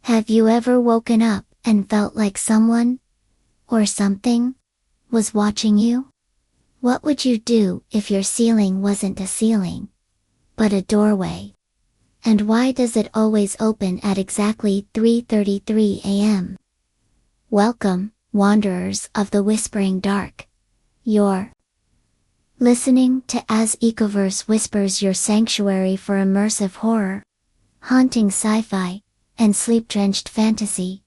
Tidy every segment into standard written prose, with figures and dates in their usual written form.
Have you ever woken up and felt like someone, or something, was watching you? What would you do if your ceiling wasn't a ceiling, but a doorway? And why does it always open at exactly 3:33 a.m.? Welcome, wanderers of the whispering dark. You're listening to EchoVerse Whispers, your sanctuary for immersive horror, haunting sci-fi, and sleep-drenched fantasy.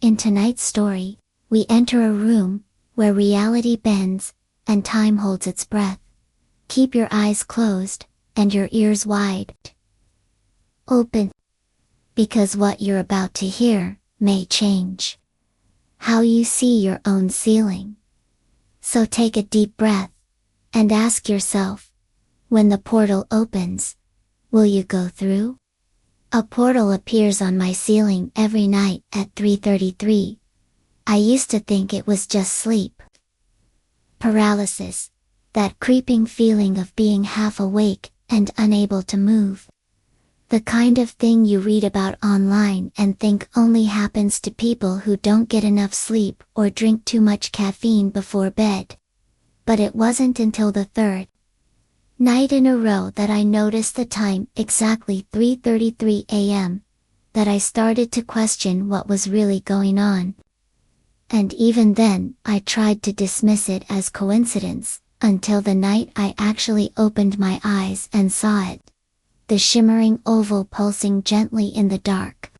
In tonight's story, we enter a room where reality bends and time holds its breath. Keep your eyes closed and your ears wide open, because what you're about to hear may change how you see your own ceiling. So take a deep breath and ask yourself, when the portal opens, will you go through? A portal appears on my ceiling every night at 3:33. I used to think it was just sleep paralysis, that creeping feeling of being half awake and unable to move. The kind of thing you read about online and think only happens to people who don't get enough sleep or drink too much caffeine before bed. But it wasn't until the third night in a row that I noticed the time exactly 3:33 a.m. that I started to question what was really going on. And even then, I tried to dismiss it as coincidence, until the night I actually opened my eyes and saw it. The shimmering oval pulsing gently in the dark.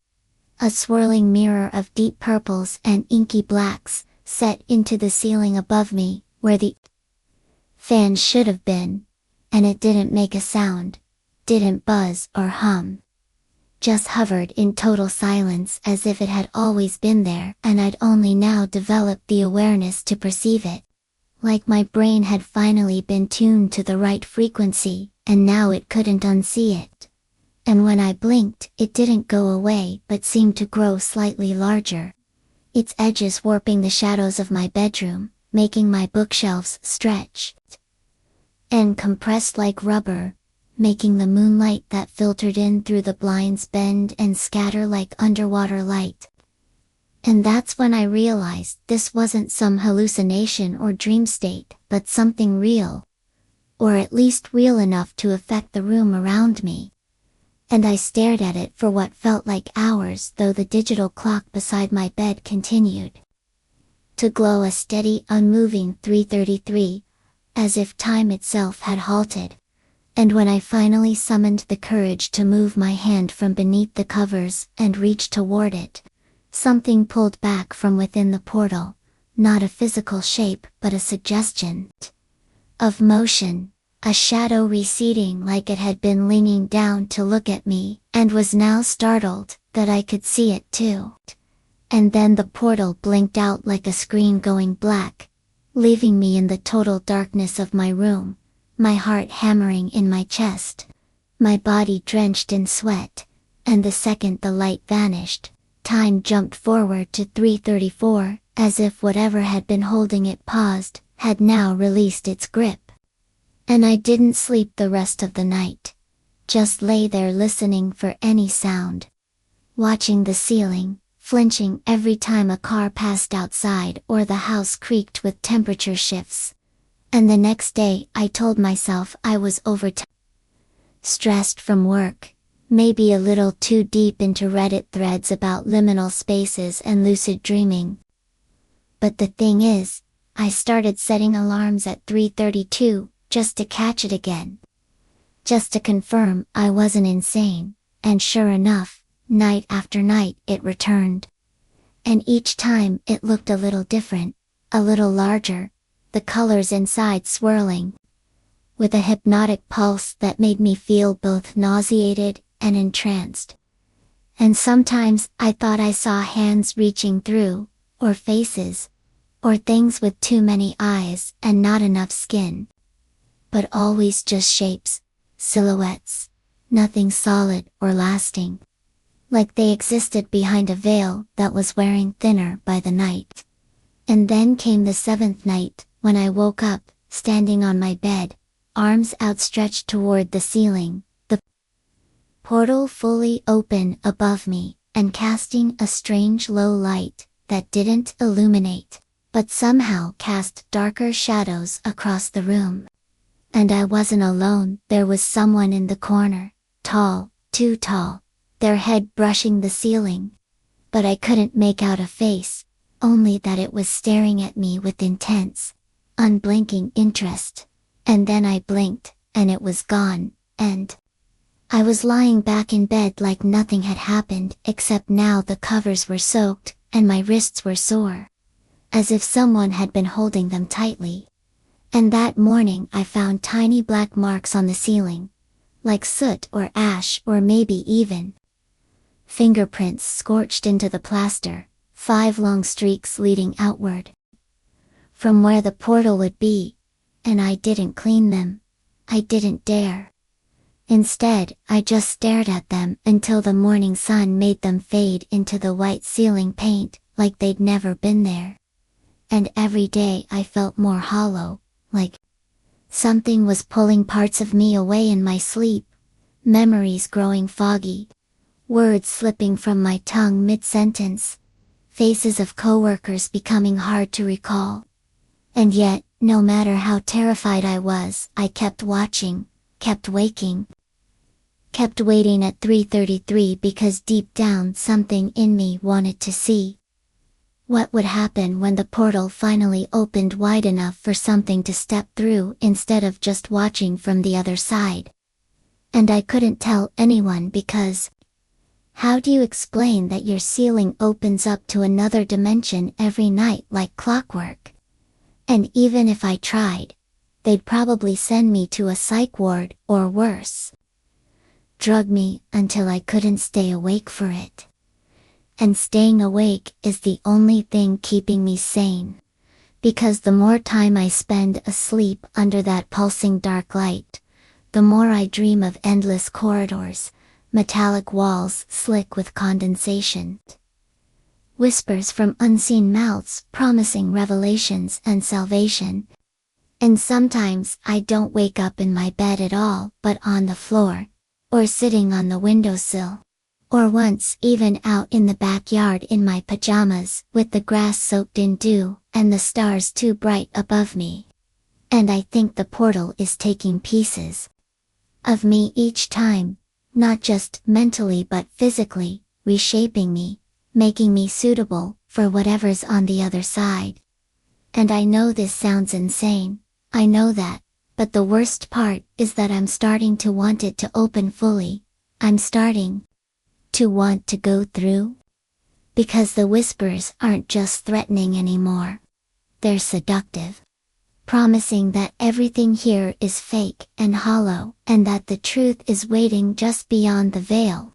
A swirling mirror of deep purples and inky blacks, set into the ceiling above me, where the fan should have been. And it didn't make a sound, didn't buzz or hum. Just hovered in total silence, as if it had always been there and I'd only now developed the awareness to perceive it. Like my brain had finally been tuned to the right frequency, and now it couldn't unsee it. And when I blinked, it didn't go away but seemed to grow slightly larger. Its edges warping the shadows of my bedroom, making my bookshelves stretch and compressed like rubber, making the moonlight that filtered in through the blinds bend and scatter like underwater light. And that's when I realized this wasn't some hallucination or dream state, but something real. Or at least real enough to affect the room around me. And I stared at it for what felt like hours, though the digital clock beside my bed continued to glow a steady, unmoving 3:33, as if time itself had halted. And when I finally summoned the courage to move my hand from beneath the covers and reach toward it, something pulled back from within the portal, not a physical shape but a suggestion of motion, a shadow receding like it had been leaning down to look at me, and was now startled that I could see it too. And then the portal blinked out like a screen going black, leaving me in the total darkness of my room, my heart hammering in my chest, my body drenched in sweat, and the second the light vanished, time jumped forward to 3:34, as if whatever had been holding it paused, had now released its grip. And I didn't sleep the rest of the night. Just lay there listening for any sound. Watching the ceiling, flinching every time a car passed outside or the house creaked with temperature shifts. And the next day I told myself I was stressed from work, maybe a little too deep into Reddit threads about liminal spaces and lucid dreaming. But the thing is, I started setting alarms at 3:32, just to catch it again. Just to confirm I wasn't insane, and sure enough, night after night it returned. And each time it looked a little different, a little larger, the colors inside swirling, with a hypnotic pulse that made me feel both nauseated and entranced. And sometimes I thought I saw hands reaching through, or faces, or things with too many eyes and not enough skin. But always just shapes, silhouettes, nothing solid or lasting. Like they existed behind a veil that was wearing thinner by the night. And then came the seventh night, when I woke up, standing on my bed, arms outstretched toward the ceiling, the portal fully open above me, and casting a strange low light that didn't illuminate, but somehow cast darker shadows across the room. And I wasn't alone, there was someone in the corner, tall, too tall, their head brushing the ceiling. But I couldn't make out a face, only that it was staring at me with intense, unblinking interest. And then I blinked, and it was gone, and I was lying back in bed like nothing had happened, except now the covers were soaked, and my wrists were sore, as if someone had been holding them tightly. And that morning I found tiny black marks on the ceiling, like soot or ash or maybe even fingerprints scorched into the plaster, 5 long streaks leading outward from where the portal would be, and I didn't clean them. I didn't dare. Instead, I just stared at them until the morning sun made them fade into the white ceiling paint, like they'd never been there. And every day I felt more hollow, like something was pulling parts of me away in my sleep, memories growing foggy, words slipping from my tongue mid-sentence, faces of coworkers becoming hard to recall. And yet, no matter how terrified I was, I kept watching, kept waking, kept waiting at 3:33 because deep down something in me wanted to see what would happen when the portal finally opened wide enough for something to step through instead of just watching from the other side. And I couldn't tell anyone because how do you explain that your ceiling opens up to another dimension every night like clockwork? And even if I tried, they'd probably send me to a psych ward or worse, drug me until I couldn't stay awake for it. And staying awake is the only thing keeping me sane, because the more time I spend asleep under that pulsing dark light, the more I dream of endless corridors, metallic walls slick with condensation, whispers from unseen mouths promising revelations and salvation. And sometimes I don't wake up in my bed at all, but on the floor, or sitting on the windowsill, or once even out in the backyard in my pajamas with the grass soaked in dew and the stars too bright above me. And I think the portal is taking pieces of me each time, not just mentally but physically, reshaping me, making me suitable for whatever's on the other side. And I know this sounds insane, I know that, but the worst part is that I'm starting to want it to open fully. I'm starting to want to go through. Because the whispers aren't just threatening anymore. They're seductive, promising that everything here is fake and hollow, and that the truth is waiting just beyond the veil.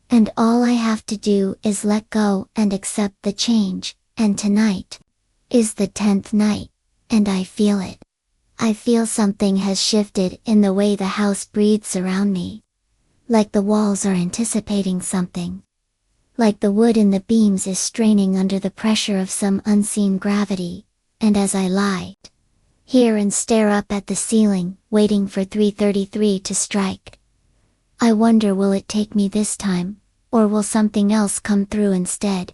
And all I have to do is let go and accept the change, and tonight is the 10th night, and I feel it. I feel something has shifted in the way the house breathes around me. Like the walls are anticipating something. Like the wood in the beams is straining under the pressure of some unseen gravity, and as I lie here and stare up at the ceiling, waiting for 3:33 to strike, I wonder, will it take me this time, or will something else come through instead?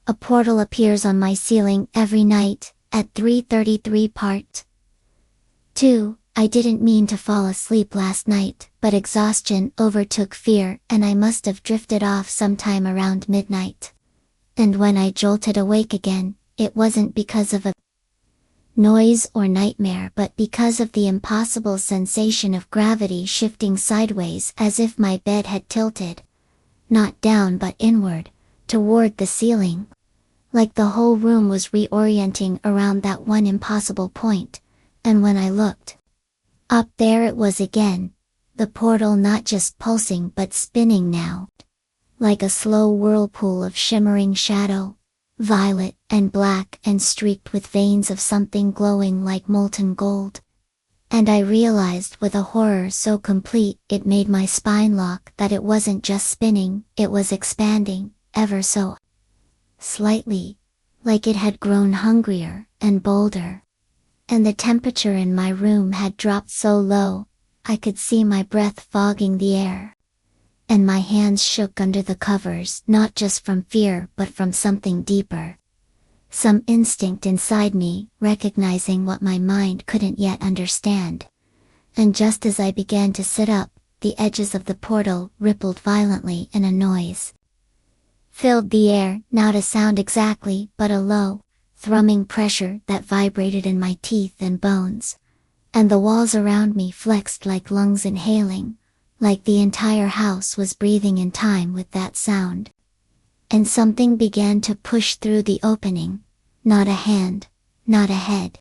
A portal appears on my ceiling every night, at 3:33 Part 2. I didn't mean to fall asleep last night, but exhaustion overtook fear and I must have drifted off sometime around midnight. And when I jolted awake again, it wasn't because of a noise or nightmare but because of the impossible sensation of gravity shifting sideways as if my bed had tilted, not down but inward, toward the ceiling. Like the whole room was reorienting around that one impossible point, and when I looked up, there it was again, the portal not just pulsing but spinning now, like a slow whirlpool of shimmering shadow, violet and black and streaked with veins of something glowing like molten gold. And I realized with a horror so complete it made my spine lock that it wasn't just spinning, it was expanding, ever so slightly, like it had grown hungrier and bolder. And the temperature in my room had dropped so low, I could see my breath fogging the air. and my hands shook under the covers, not just from fear but from something deeper. Some instinct inside me, recognizing what my mind couldn't yet understand. And just as I began to sit up, the edges of the portal rippled violently and a noise filled the air, not a sound exactly, but a low, thrumming pressure that vibrated in my teeth and bones. And the walls around me flexed like lungs inhaling, like the entire house was breathing in time with that sound. And something began to push through the opening, not a hand, not a head,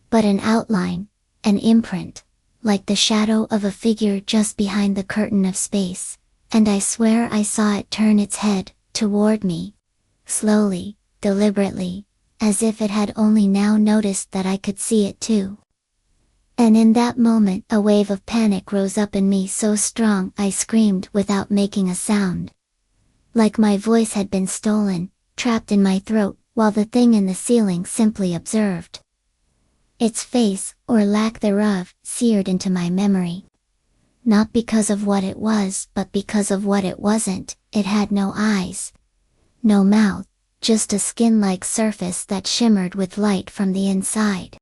but an outline, an imprint, like the shadow of a figure just behind the curtain of space, and I swear I saw it turn its head toward me, slowly, deliberately, as if it had only now noticed that I could see it too. And in that moment a wave of panic rose up in me so strong I screamed without making a sound. Like my voice had been stolen, trapped in my throat, while the thing in the ceiling simply observed. Its face, or lack thereof, seared into my memory. Not because of what it was, but because of what it wasn't. It had no eyes, no mouth, just a skin-like surface that shimmered with light from the inside.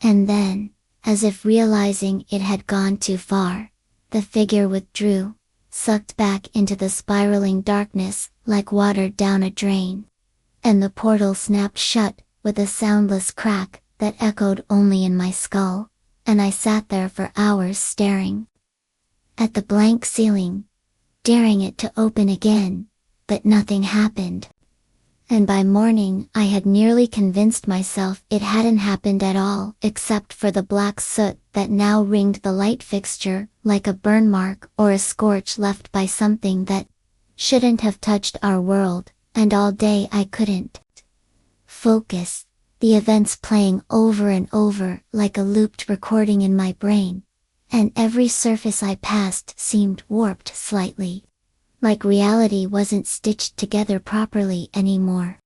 And then, as if realizing it had gone too far, the figure withdrew, sucked back into the spiraling darkness, like water down a drain. And the portal snapped shut, with a soundless crack that echoed only in my skull, and I sat there for hours staring at the blank ceiling, daring it to open again, but nothing happened. And by morning I had nearly convinced myself it hadn't happened at all, except for the black soot that now ringed the light fixture, like a burn mark or a scorch left by something that shouldn't have touched our world. And all day I couldn't focus, the events playing over and over like a looped recording in my brain, and every surface I passed seemed warped slightly, like reality wasn't stitched together properly anymore.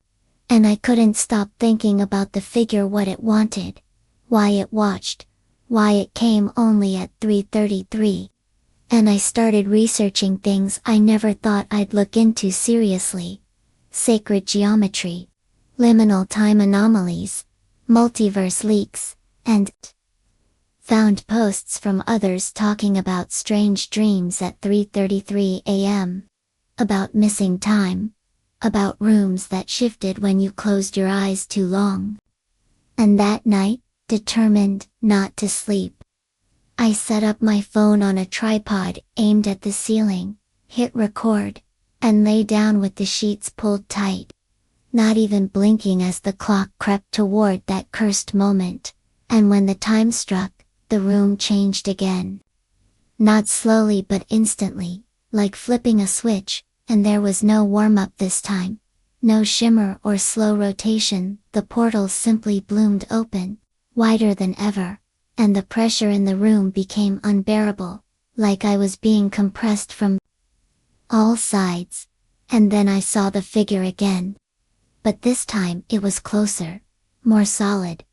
And I couldn't stop thinking about the figure, what it wanted, why it watched, why it came only at 3:33. And I started researching things I never thought I'd look into seriously. Sacred geometry, liminal time anomalies, multiverse leaks, and found posts from others talking about strange dreams at 3:33 a.m., about missing time, about rooms that shifted when you closed your eyes too long. And that night, determined not to sleep, I set up my phone on a tripod aimed at the ceiling, hit record, and lay down with the sheets pulled tight, not even blinking as the clock crept toward that cursed moment. And when the time struck, the room changed again. Not slowly but instantly, like flipping a switch, and there was no warm-up this time, no shimmer or slow rotation. The portal simply bloomed open, wider than ever, and the pressure in the room became unbearable, like I was being compressed from all sides. And then I saw the figure again. But this time it was closer, more solid,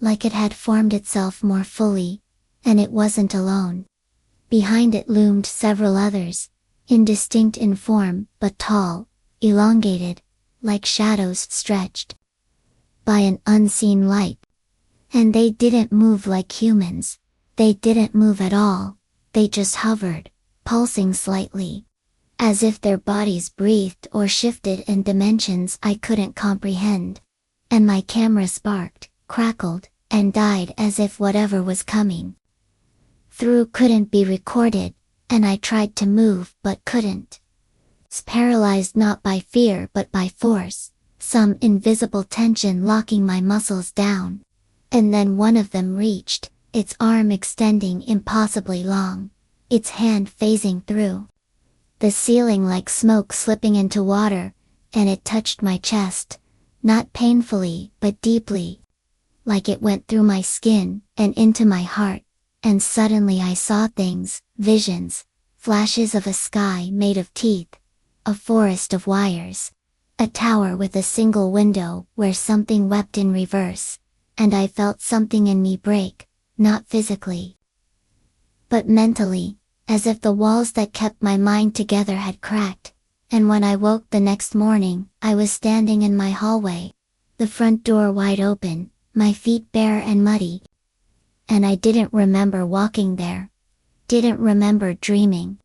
like it had formed itself more fully, and it wasn't alone. Behind it loomed several others, indistinct in form, but tall, elongated, like shadows stretched by an unseen light. And they didn't move like humans. They didn't move at all. They just hovered, pulsing slightly, as if their bodies breathed or shifted in dimensions I couldn't comprehend. And my camera sparked, crackled, and died as if whatever was coming through couldn't be recorded, and I tried to move but couldn't. Paralyzed not by fear but by force, some invisible tension locking my muscles down. And then one of them reached, its arm extending impossibly long, its hand phasing through the ceiling like smoke slipping into water, and it touched my chest, not painfully but deeply, like it went through my skin and into my heart. And suddenly I saw things, visions, flashes of a sky made of teeth, a forest of wires, a tower with a single window where something wept in reverse, and I felt something in me break, not physically, but mentally, as if the walls that kept my mind together had cracked, and when I woke the next morning, I was standing in my hallway, the front door wide open, my feet bare and muddy. And I didn't remember walking there. Didn't remember dreaming.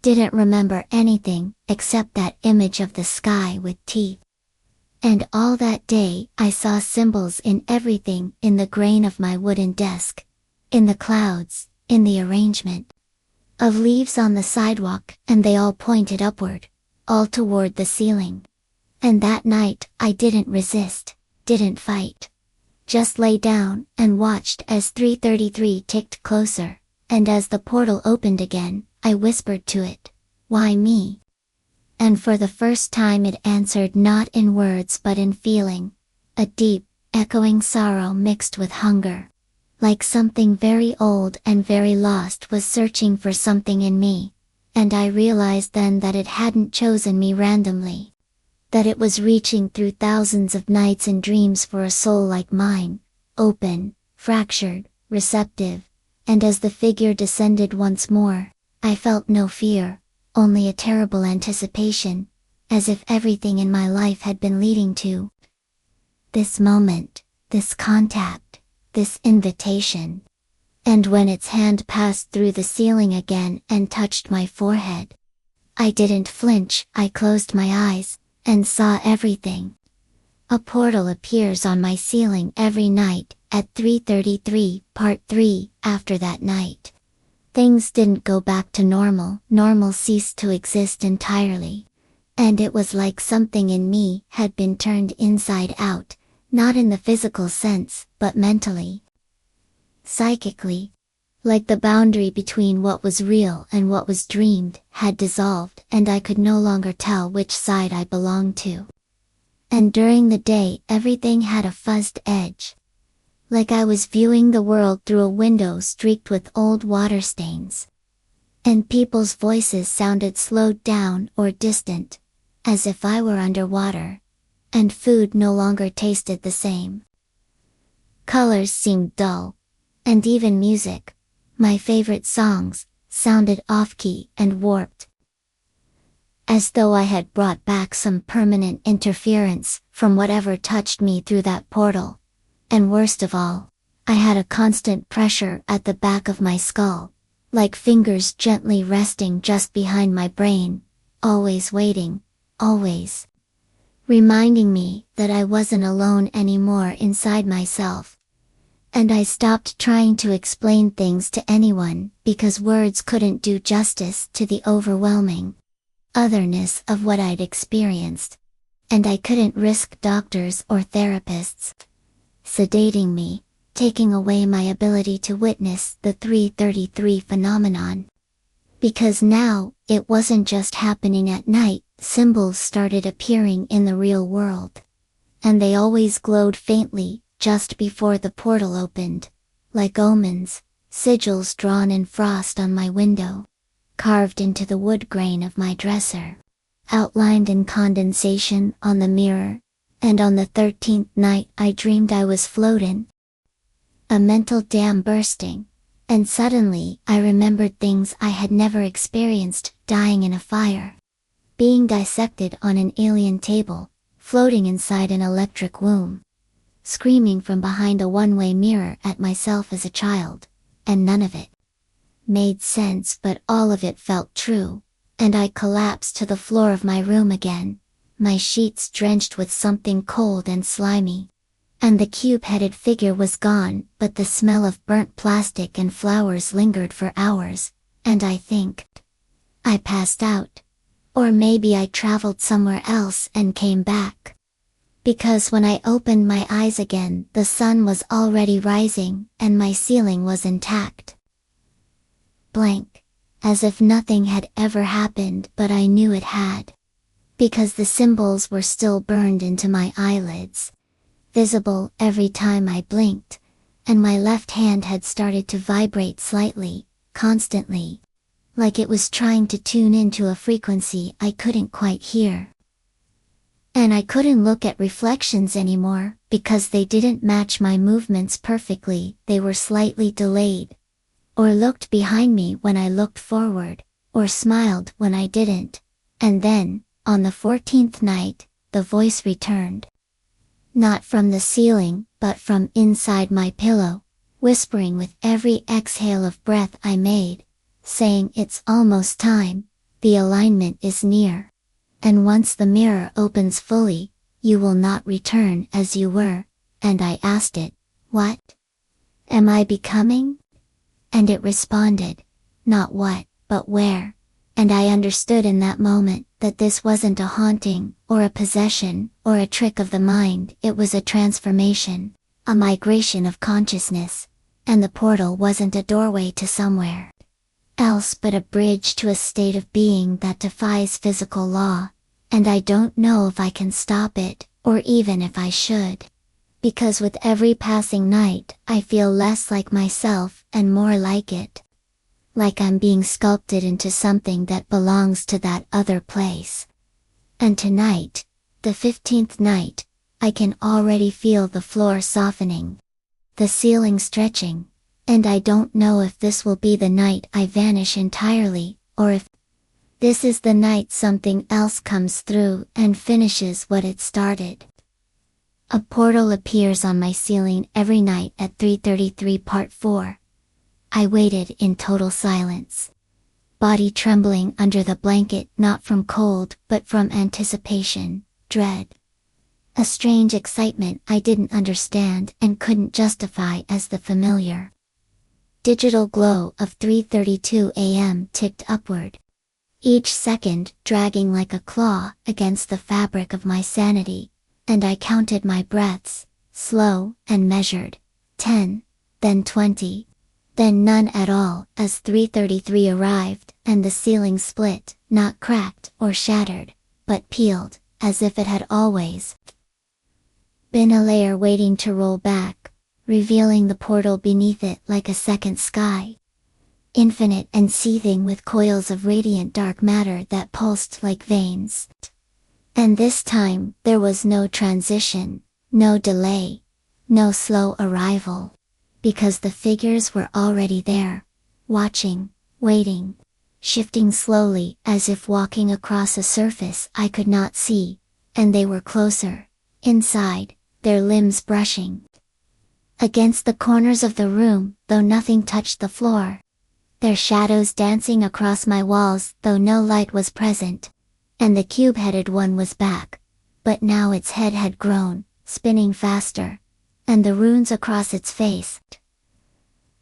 Didn't remember anything, except that image of the sky with teeth. And all that day, I saw symbols in everything, in the grain of my wooden desk, in the clouds, in the arrangement of leaves on the sidewalk, and they all pointed upward, all toward the ceiling. And that night, I didn't resist, didn't fight. Just lay down and watched as 3:33 ticked closer, and as the portal opened again, I whispered to it, "Why me?" And for the first time it answered not in words but in feeling, a deep, echoing sorrow mixed with hunger. Like something very old and very lost was searching for something in me, and I realized then that it hadn't chosen me randomly. That it was reaching through thousands of nights and dreams for a soul like mine, open, fractured, receptive, and as the figure descended once more, I felt no fear, only a terrible anticipation, as if everything in my life had been leading to this moment, this contact, this invitation. And when its hand passed through the ceiling again and touched my forehead, I didn't flinch. I closed my eyes, and saw everything. A portal appears on my ceiling every night, at 3:33, Part 3. After that night, things didn't go back to normal. Normal ceased to exist entirely. And it was like something in me had been turned inside out, not in the physical sense, but mentally. Psychically. Like the boundary between what was real and what was dreamed had dissolved, and I could no longer tell which side I belonged to. And during the day everything had a fuzzed edge. Like I was viewing the world through a window streaked with old water stains. And people's voices sounded slowed down or distant, as if I were underwater. And food no longer tasted the same. Colors seemed dull. And even music, my favorite songs, sounded off-key and warped. As though I had brought back some permanent interference from whatever touched me through that portal. And worst of all, I had a constant pressure at the back of my skull, like fingers gently resting just behind my brain, always waiting, always reminding me that I wasn't alone anymore inside myself. And I stopped trying to explain things to anyone, because words couldn't do justice to the overwhelming otherness of what I'd experienced. And I couldn't risk doctors or therapists sedating me, taking away my ability to witness the 3:33 phenomenon. Because now, it wasn't just happening at night, symbols started appearing in the real world. And they always glowed faintly, just before the portal opened, like omens, sigils drawn in frost on my window, carved into the wood grain of my dresser, outlined in condensation on the mirror, and on the 13th night I dreamed I was floating. A mental dam bursting, and suddenly I remembered things I had never experienced, dying in a fire, being dissected on an alien table, floating inside an electric womb, screaming from behind a one-way mirror at myself as a child, and none of it made sense, but all of it felt true, and I collapsed to the floor of my room again, my sheets drenched with something cold and slimy. And the cube-headed figure was gone, but the smell of burnt plastic and flowers lingered for hours, and I think I passed out. Or maybe I traveled somewhere else and came back. Because when I opened my eyes again, the sun was already rising, and my ceiling was intact. Blank. As if nothing had ever happened, but I knew it had. Because the symbols were still burned into my eyelids, visible every time I blinked, and my left hand had started to vibrate slightly, constantly, like it was trying to tune into a frequency I couldn't quite hear. And I couldn't look at reflections anymore, because they didn't match my movements perfectly, they were slightly delayed. or looked behind me when I looked forward, or smiled when I didn't. And then, on the 14th night, the voice returned. Not from the ceiling, but from inside my pillow, whispering with every exhale of breath I made, saying it's almost time, the alignment is near. And once the mirror opens fully, you will not return as you were. And I asked it, what am I becoming? And it responded, not what, but where. And I understood in that moment that this wasn't a haunting, or a possession, or a trick of the mind. It was a transformation, a migration of consciousness, and the portal wasn't a doorway to somewhere else but a bridge to a state of being that defies physical law. And I don't know if I can stop it, or even if I should. Because with every passing night, I feel less like myself and more like it. Like I'm being sculpted into something that belongs to that other place. And tonight, the 15th night, I can already feel the floor softening, the ceiling stretching, and I don't know if this will be the night I vanish entirely, or if this is the night something else comes through and finishes what it started. A portal appears on my ceiling every night at 3:33 Part 4. I waited in total silence. Body trembling under the blanket, not from cold but from anticipation, dread. A strange excitement I didn't understand and couldn't justify as the familiar digital glow of 3:32 a.m. ticked upward, each second dragging like a claw against the fabric of my sanity, and I counted my breaths, slow and measured, 10, then 20, then none at all as 3:33 arrived and the ceiling split, not cracked or shattered, but peeled, as if it had always been a layer waiting to roll back, revealing the portal beneath it like a second sky. Infinite and seething with coils of radiant dark matter that pulsed like veins. And this time, there was no transition, no delay, no slow arrival. Because the figures were already there, watching, waiting, shifting slowly as if walking across a surface I could not see, and they were closer, inside, their limbs brushing against the corners of the room, though nothing touched the floor. Their shadows dancing across my walls, though no light was present. And the cube-headed one was back, but now its head had grown, spinning faster, and the runes across its face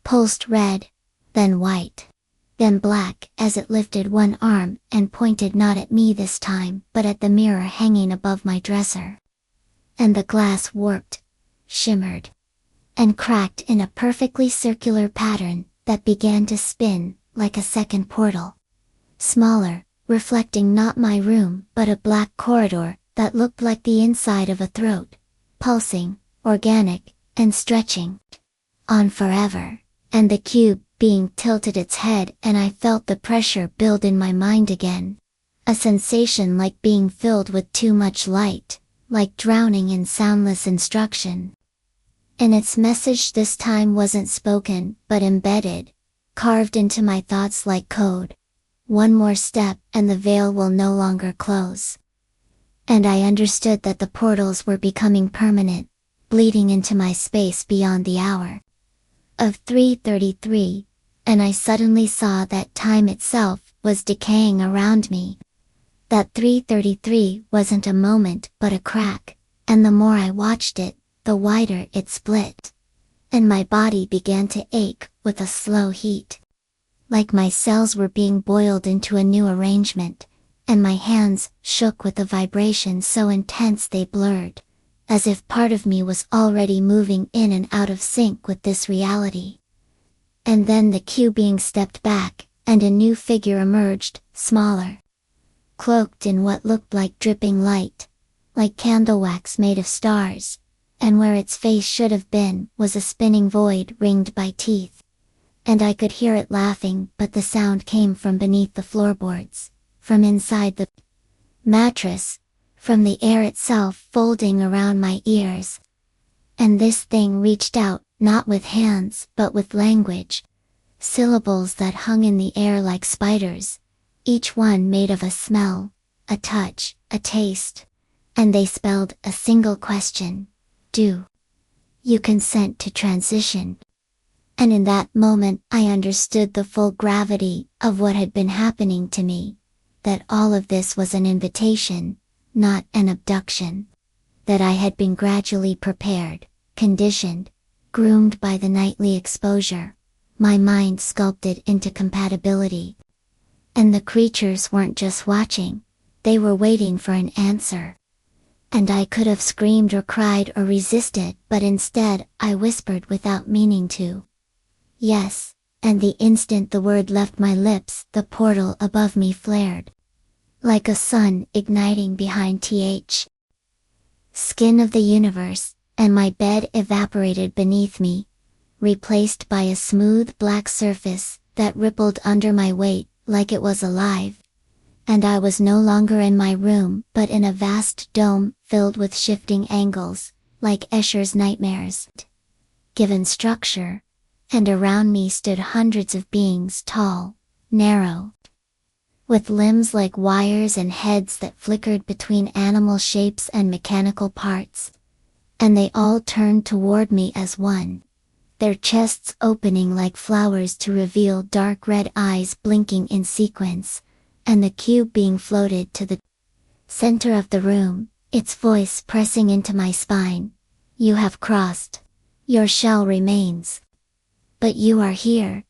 pulsed red, then white, then black as it lifted one arm and pointed not at me this time but at the mirror hanging above my dresser. And the glass warped, shimmered, and cracked in a perfectly circular pattern that began to spin like a second portal. Smaller, reflecting not my room but a black corridor that looked like the inside of a throat, pulsing, organic, and stretching on forever. And the cube being tilted its head, and I felt the pressure build in my mind again. A sensation like being filled with too much light, like drowning in soundless instruction. And its message this time wasn't spoken, but embedded, carved into my thoughts like code. One more step and the veil will no longer close. And I understood that the portals were becoming permanent, bleeding into my space beyond the hour of 3:33, and I suddenly saw that time itself was decaying around me. That 3:33 wasn't a moment but a crack, and the more I watched it, the wider it split. And my body began to ache with a slow heat. Like my cells were being boiled into a new arrangement, and my hands shook with a vibration so intense they blurred, as if part of me was already moving in and out of sync with this reality. And then the cube being stepped back, and a new figure emerged, smaller, cloaked in what looked like dripping light, like candle wax made of stars, and where its face should have been was a spinning void ringed by teeth. And I could hear it laughing, but the sound came from beneath the floorboards, from inside the mattress, from the air itself folding around my ears. And this thing reached out, not with hands but with language, syllables that hung in the air like spiders, each one made of a smell, a touch, a taste, and they spelled a single question: do you consent to transition? And in that moment I understood the full gravity of what had been happening to me, that all of this was an invitation, not an abduction, that I had been gradually prepared, conditioned, groomed by the nightly exposure, my mind sculpted into compatibility. And the creatures weren't just watching, they were waiting for an answer. And I could have screamed or cried or resisted, but instead I whispered without meaning to. Yes, and the instant the word left my lips, the portal above me flared, like a sun igniting behind th. Skin of the universe, and my bed evaporated beneath me, replaced by a smooth black surface that rippled under my weight like it was alive. And I was no longer in my room, but in a vast dome filled with shifting angles, like Escher's nightmares. Given structure, and around me stood hundreds of beings, tall, narrow, with limbs like wires and heads that flickered between animal shapes and mechanical parts. And they all turned toward me as one, their chests opening like flowers to reveal dark red eyes blinking in sequence, and the cube being floated to the center of the room, its voice pressing into my spine. You have crossed. Your shell remains. But you are here.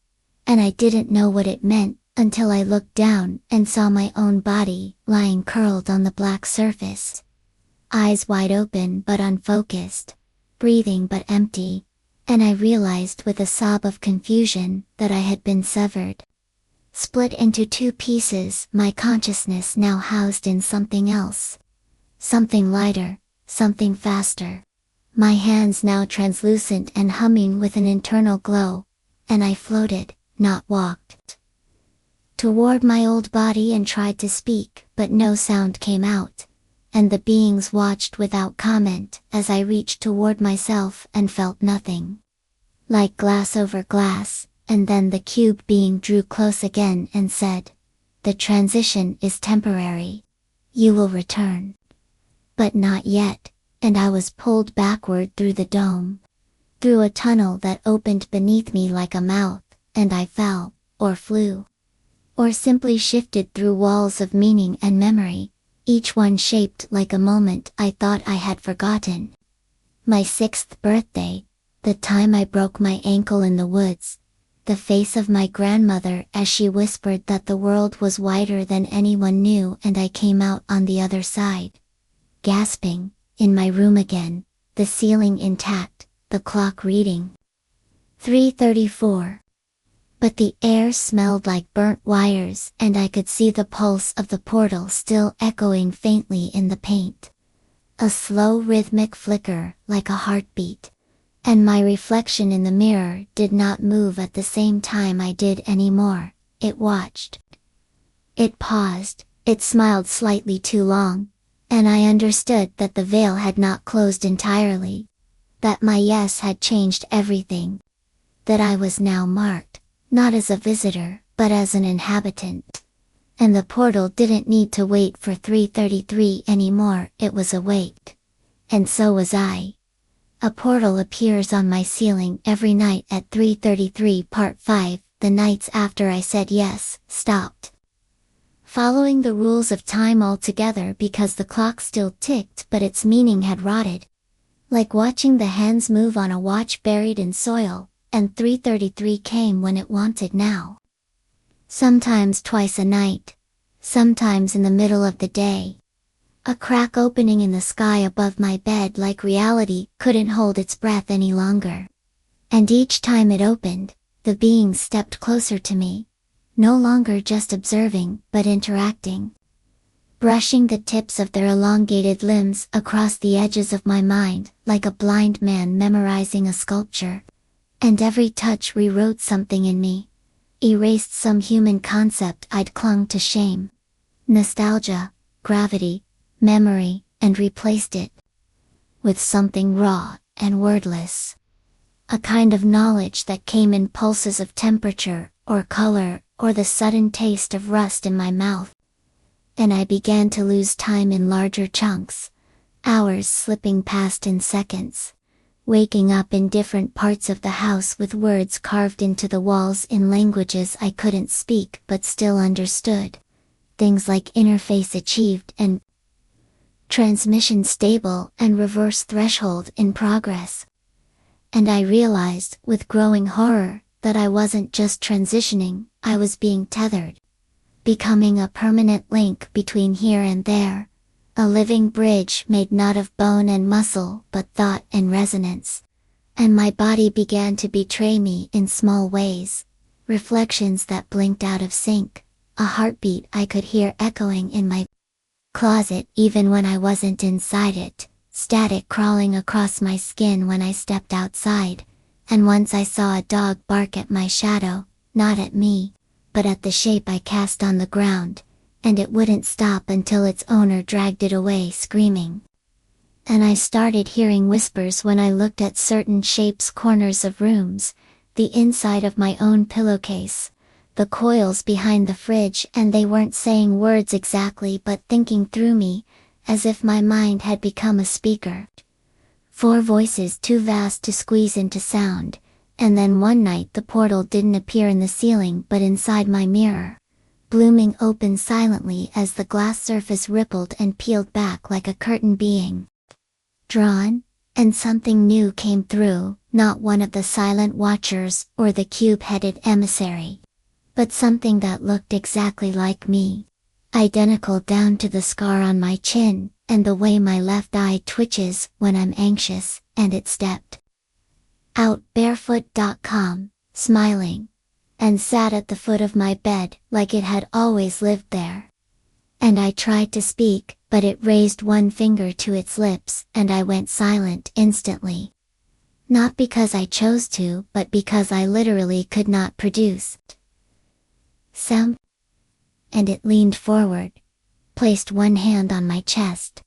And I didn't know what it meant, until I looked down and saw my own body lying curled on the black surface. Eyes wide open but unfocused, breathing but empty, and I realized with a sob of confusion that I had been severed. Split into two pieces, my consciousness now housed in something else. Something lighter, something faster. My hands now translucent and humming with an internal glow, and I floated, not walked, toward my old body and tried to speak, but no sound came out, and the beings watched without comment as I reached toward myself and felt nothing. Like glass over glass, and then the cube being drew close again and said, "The transition is temporary. You will return." But not yet. And I was pulled backward through the dome, through a tunnel that opened beneath me like a mouth, and I fell, or flew, or simply shifted through walls of meaning and memory, each one shaped like a moment I thought I had forgotten. My 6th birthday, the time I broke my ankle in the woods, the face of my grandmother as she whispered that the world was wider than anyone knew, and I came out on the other side, gasping. In my room again, the ceiling intact, the clock reading 3:34. But the air smelled like burnt wires and I could see the pulse of the portal still echoing faintly in the paint. A slow rhythmic flicker like a heartbeat. And my reflection in the mirror did not move at the same time I did anymore. It watched. It paused, it smiled slightly too long. And I understood that the veil had not closed entirely. That my yes had changed everything. That I was now marked, not as a visitor, but as an inhabitant. And the portal didn't need to wait for 3:33 anymore, it was awake. And so was I. A portal appears on my ceiling every night at 3:33. Part 5, the nights after I said yes, stopped following the rules of time altogether because the clock still ticked but its meaning had rotted. Like watching the hands move on a watch buried in soil, and 3:33 came when it wanted now. Sometimes twice a night. Sometimes in the middle of the day. A crack opening in the sky above my bed like reality couldn't hold its breath any longer. And each time it opened, the beings stepped closer to me. No longer just observing, but interacting. Brushing the tips of their elongated limbs across the edges of my mind, like a blind man memorizing a sculpture. And every touch rewrote something in me. Erased some human concept I'd clung to: shame, nostalgia, gravity, memory, and replaced it with something raw and wordless. a kind of knowledge that came in pulses of temperature, or color, or the sudden taste of rust in my mouth. And I began to lose time in larger chunks, hours slipping past in seconds, waking up in different parts of the house with words carved into the walls in languages I couldn't speak but still understood. Things like interface achieved and transmission stable and reverse threshold in progress. And I realized, with growing horror, that I wasn't just transitioning, I was being tethered. Becoming a permanent link between here and there. A living bridge made not of bone and muscle but thought and resonance. And my body began to betray me in small ways. Reflections that blinked out of sync. A heartbeat I could hear echoing in my closet even when I wasn't inside it. Static crawling across my skin when I stepped outside, and once I saw a dog bark at my shadow, not at me, but at the shape I cast on the ground, and it wouldn't stop until its owner dragged it away screaming. And I started hearing whispers when I looked at certain shapes, corners of rooms, the inside of my own pillowcase, the coils behind the fridge, and they weren't saying words exactly but thinking through me, as if my mind had become a speaker. 4 voices too vast to squeeze into sound, and then one night the portal didn't appear in the ceiling but inside my mirror, blooming open silently as the glass surface rippled and peeled back like a curtain being drawn, and something new came through, not one of the silent watchers or the cube-headed emissary, but something that looked exactly like me. Identical down to the scar on my chin, and the way my left eye twitches when I'm anxious, and it stepped out barefoot.com, smiling, and sat at the foot of my bed like it had always lived there. And I tried to speak, but it raised one finger to its lips and I went silent instantly. Not because I chose to, but because I literally could not produce sound. And it leaned forward, placed one hand on my chest,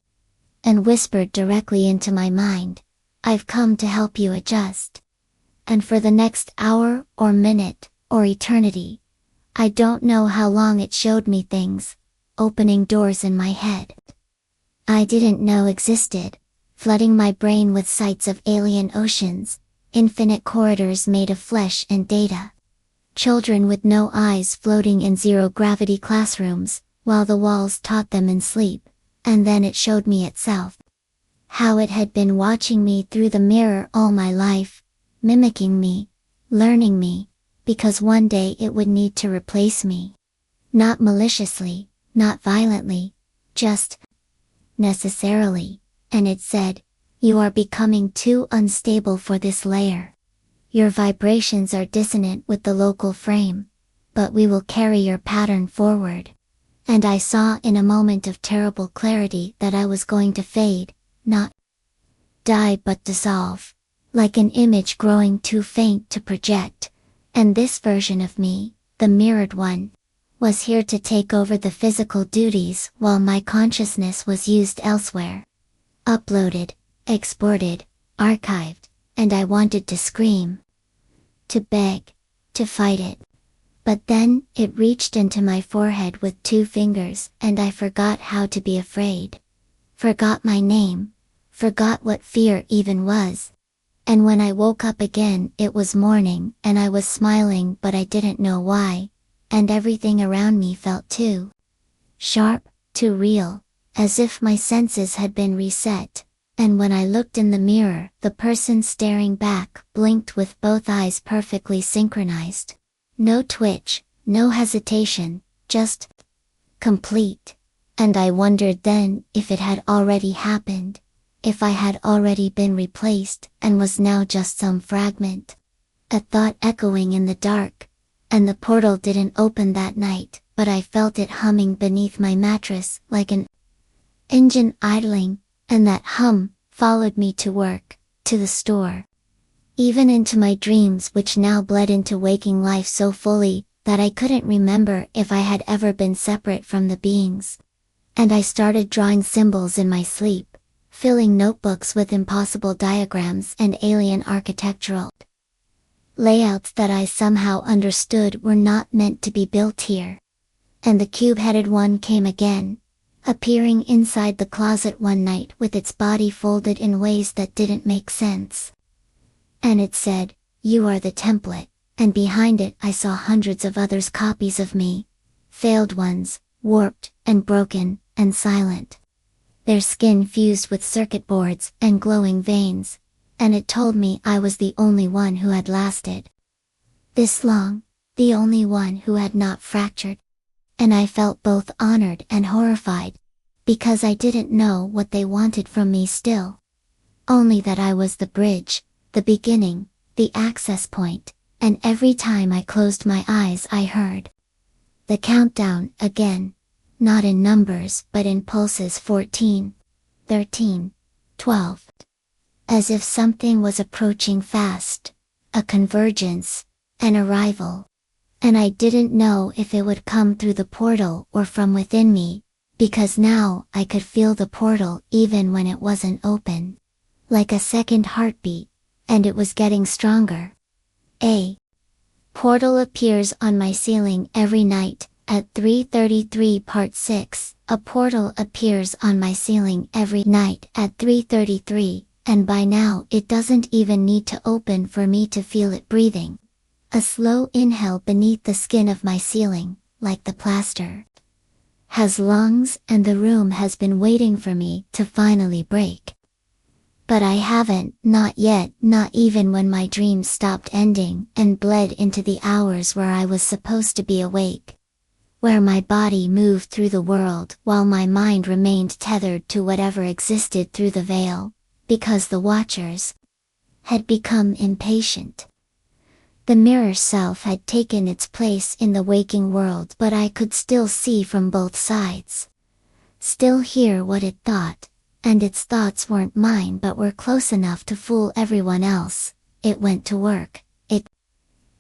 and whispered directly into my mind, "I've come to help you adjust." And for the next hour, or minute, or eternity, I don't know how long it showed me things, opening doors in my head I didn't know existed, flooding my brain with sights of alien oceans, infinite corridors made of flesh and data. Children with no eyes floating in zero-gravity classrooms, while the walls taught them in sleep, and then it showed me itself. How it had been watching me through the mirror all my life, mimicking me, learning me, because one day it would need to replace me. Not maliciously, not violently, just necessarily, and it said, "You are becoming too unstable for this layer. Your vibrations are dissonant with the local frame, but we will carry your pattern forward." And I saw in a moment of terrible clarity that I was going to fade, not die but dissolve, like an image growing too faint to project, and this version of me, the mirrored one, was here to take over the physical duties while my consciousness was used elsewhere. Uploaded, exported, archived, and I wanted to scream. To beg, to fight it. But then, it reached into my forehead with 2 fingers and I forgot how to be afraid. Forgot my name. Forgot what fear even was. And when I woke up again it was morning and I was smiling but I didn't know why, and everything around me felt too sharp, too real, as if my senses had been reset. And when I looked in the mirror, the person staring back blinked with both eyes perfectly synchronized. No twitch, no hesitation, just complete. And I wondered then if it had already happened, if I had already been replaced and was now just some fragment. A thought echoing in the dark, and the portal didn't open that night, but I felt it humming beneath my mattress like an engine idling, and that hum followed me to work, to the store, even into my dreams which now bled into waking life so fully that I couldn't remember if I had ever been separate from the beings. And I started drawing symbols in my sleep, filling notebooks with impossible diagrams and alien architectural layouts that I somehow understood were not meant to be built here. And the cube-headed one came again, appearing inside the closet one night with its body folded in ways that didn't make sense. And it said, "You are the template," and behind it I saw hundreds of others copies of me. Failed ones, warped, and broken, and silent. Their skin fused with circuit boards and glowing veins, and it told me I was the only one who had lasted this long, the only one who had not fractured. And I felt both honored and horrified, because I didn't know what they wanted from me still. Only that I was the bridge, the beginning, the access point, and every time I closed my eyes I heard the countdown again, not in numbers but in pulses: 14, 13, 12. As if something was approaching fast, a convergence, an arrival. And I didn't know if it would come through the portal or from within me, because now I could feel the portal even when it wasn't open. Like a second heartbeat, and it was getting stronger. A portal appears on my ceiling every night, at 3:33 Part 6. A portal appears on my ceiling every night at 3:33, and by now it doesn't even need to open for me to feel it breathing. A slow inhale beneath the skin of my ceiling, like the plaster has lungs, and the room has been waiting for me to finally break. But I haven't, not yet, not even when my dreams stopped ending and bled into the hours where I was supposed to be awake. Where my body moved through the world while my mind remained tethered to whatever existed through the veil, because the watchers had become impatient. The mirror self had taken its place in the waking world, but I could still see from both sides. Still hear what it thought, and its thoughts weren't mine but were close enough to fool everyone else. It went to work, it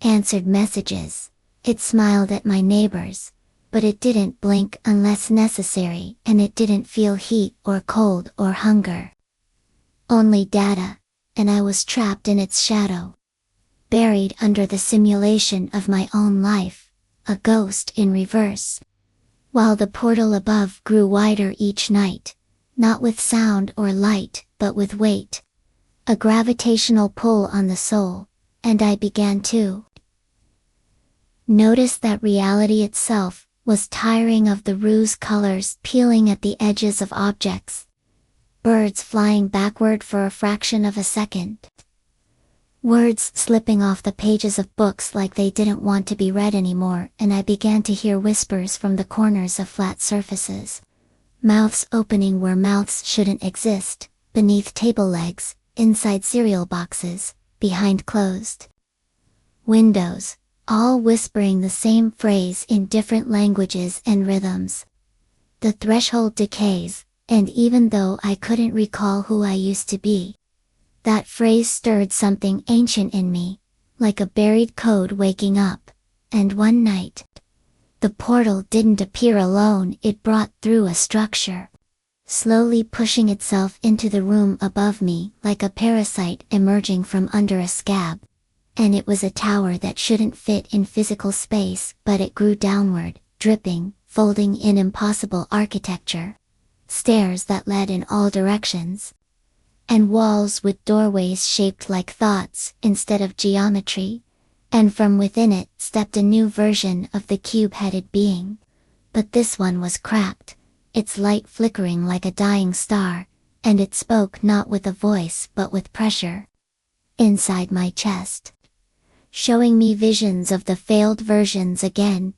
answered messages, it smiled at my neighbors, but it didn't blink unless necessary, and it didn't feel heat or cold or hunger. Only data, and I was trapped in its shadow. Buried under the simulation of my own life, a ghost in reverse. While the portal above grew wider each night, not with sound or light, but with weight. A gravitational pull on the soul, and I began to notice that reality itself was tiring of the ruse colors peeling at the edges of objects. Birds flying backward for a fraction of a second. Words slipping off the pages of books like they didn't want to be read anymore, and I began to hear whispers from the corners of flat surfaces. Mouths opening where mouths shouldn't exist, beneath table legs, inside cereal boxes, behind closed windows, all whispering the same phrase in different languages and rhythms. The threshold decays, and even though I couldn't recall who I used to be, that phrase stirred something ancient in me, like a buried code waking up. And one night, the portal didn't appear alone, it brought through a structure, slowly pushing itself into the room above me like a parasite emerging from under a scab. And it was a tower that shouldn't fit in physical space, but it grew downward, dripping, folding in impossible architecture. Stairs that led in all directions. And walls with doorways shaped like thoughts instead of geometry, and from within it stepped a new version of the cube-headed being. But this one was cracked, its light flickering like a dying star, and it spoke not with a voice but with pressure inside my chest, showing me visions of the failed versions again,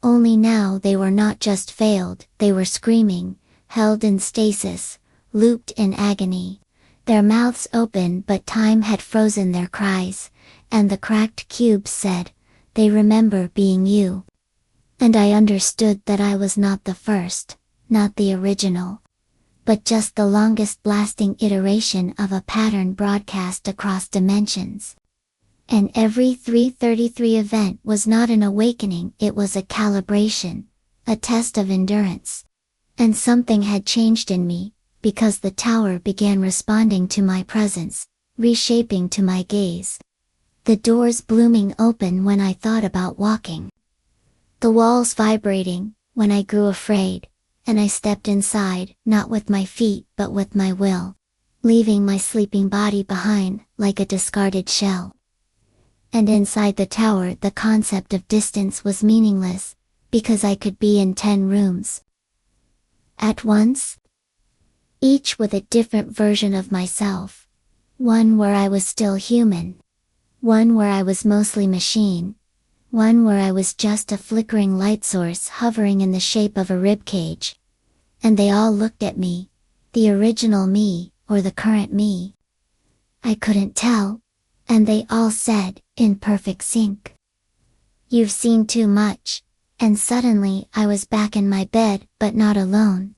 only now they were not just failed, they were screaming, held in stasis, looped in agony. Their mouths open but time had frozen their cries, and the cracked cubes said, "They remember being you." And I understood that I was not the first, not the original, but just the longest lasting iteration of a pattern broadcast across dimensions. And every 333 event was not an awakening, it was a calibration, a test of endurance. And something had changed in me, because the tower began responding to my presence, reshaping to my gaze. the doors blooming open when I thought about walking, the walls vibrating when I grew afraid, and I stepped inside, not with my feet but with my will, leaving my sleeping body behind like a discarded shell. And inside the tower the concept of distance was meaningless, because I could be in 10 rooms at once, each with a different version of myself, one where I was still human, one where I was mostly machine, one where I was just a flickering light source hovering in the shape of a ribcage. And they all looked at me, the original me, or the current me. I couldn't tell, and they all said, in perfect sync, "You've seen too much." And suddenly I was back in my bed, but not alone.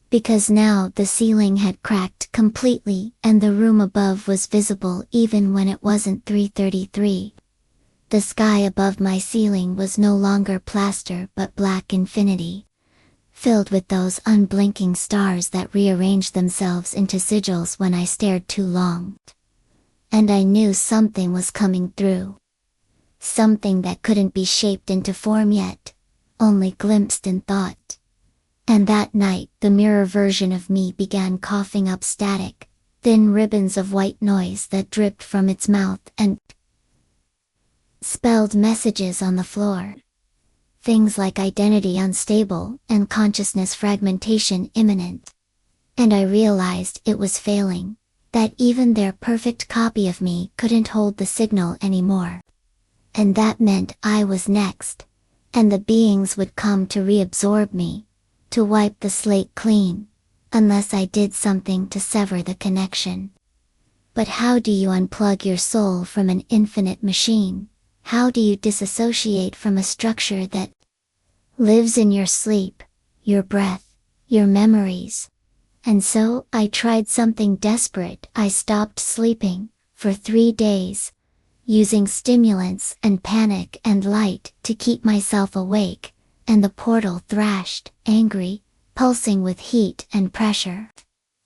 Because now the ceiling had cracked completely and the room above was visible even when it wasn't 3:33. The sky above my ceiling was no longer plaster but black infinity, filled with those unblinking stars that rearranged themselves into sigils when I stared too long. And I knew something was coming through. Something that couldn't be shaped into form yet, only glimpsed in thought. And that night the mirror version of me began coughing up static, thin ribbons of white noise that dripped from its mouth and spelled messages on the floor. Things like identity unstable and consciousness fragmentation imminent. And I realized it was failing, that even their perfect copy of me couldn't hold the signal anymore. And that meant I was next, and the beings would come to reabsorb me, to wipe the slate clean, unless I did something to sever the connection. But how do you unplug your soul from an infinite machine? How do you disassociate from a structure that lives in your sleep, your breath, your memories? And so I tried something desperate. I stopped sleeping, for 3 days, using stimulants and panic and light to keep myself awake, and the portal thrashed, angry, pulsing with heat and pressure,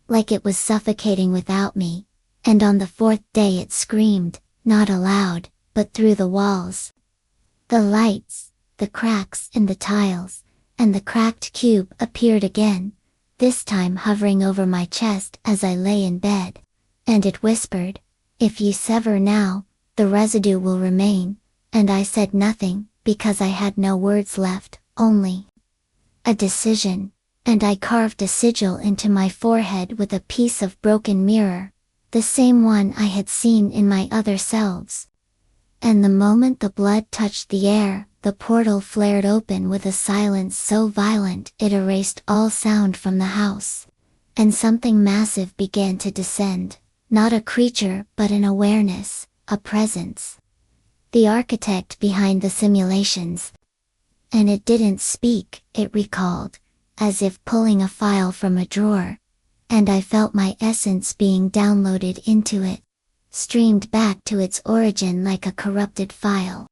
like it was suffocating without me. And on the 4th day it screamed, not aloud, but through the walls. The lights, the cracks in the tiles, and the cracked cube appeared again, this time hovering over my chest as I lay in bed. And it whispered, "If you sever now, the residue will remain." And I said nothing, because I had no words left, only a decision. And I carved a sigil into my forehead with a piece of broken mirror, the same one I had seen in my other selves. And the moment the blood touched the air, the portal flared open with a silence so violent it erased all sound from the house. And something massive began to descend, not a creature but an awareness, a presence. The architect behind the simulations. And it didn't speak, it recalled, as if pulling a file from a drawer. And I felt my essence being downloaded into it, streamed back to its origin like a corrupted file.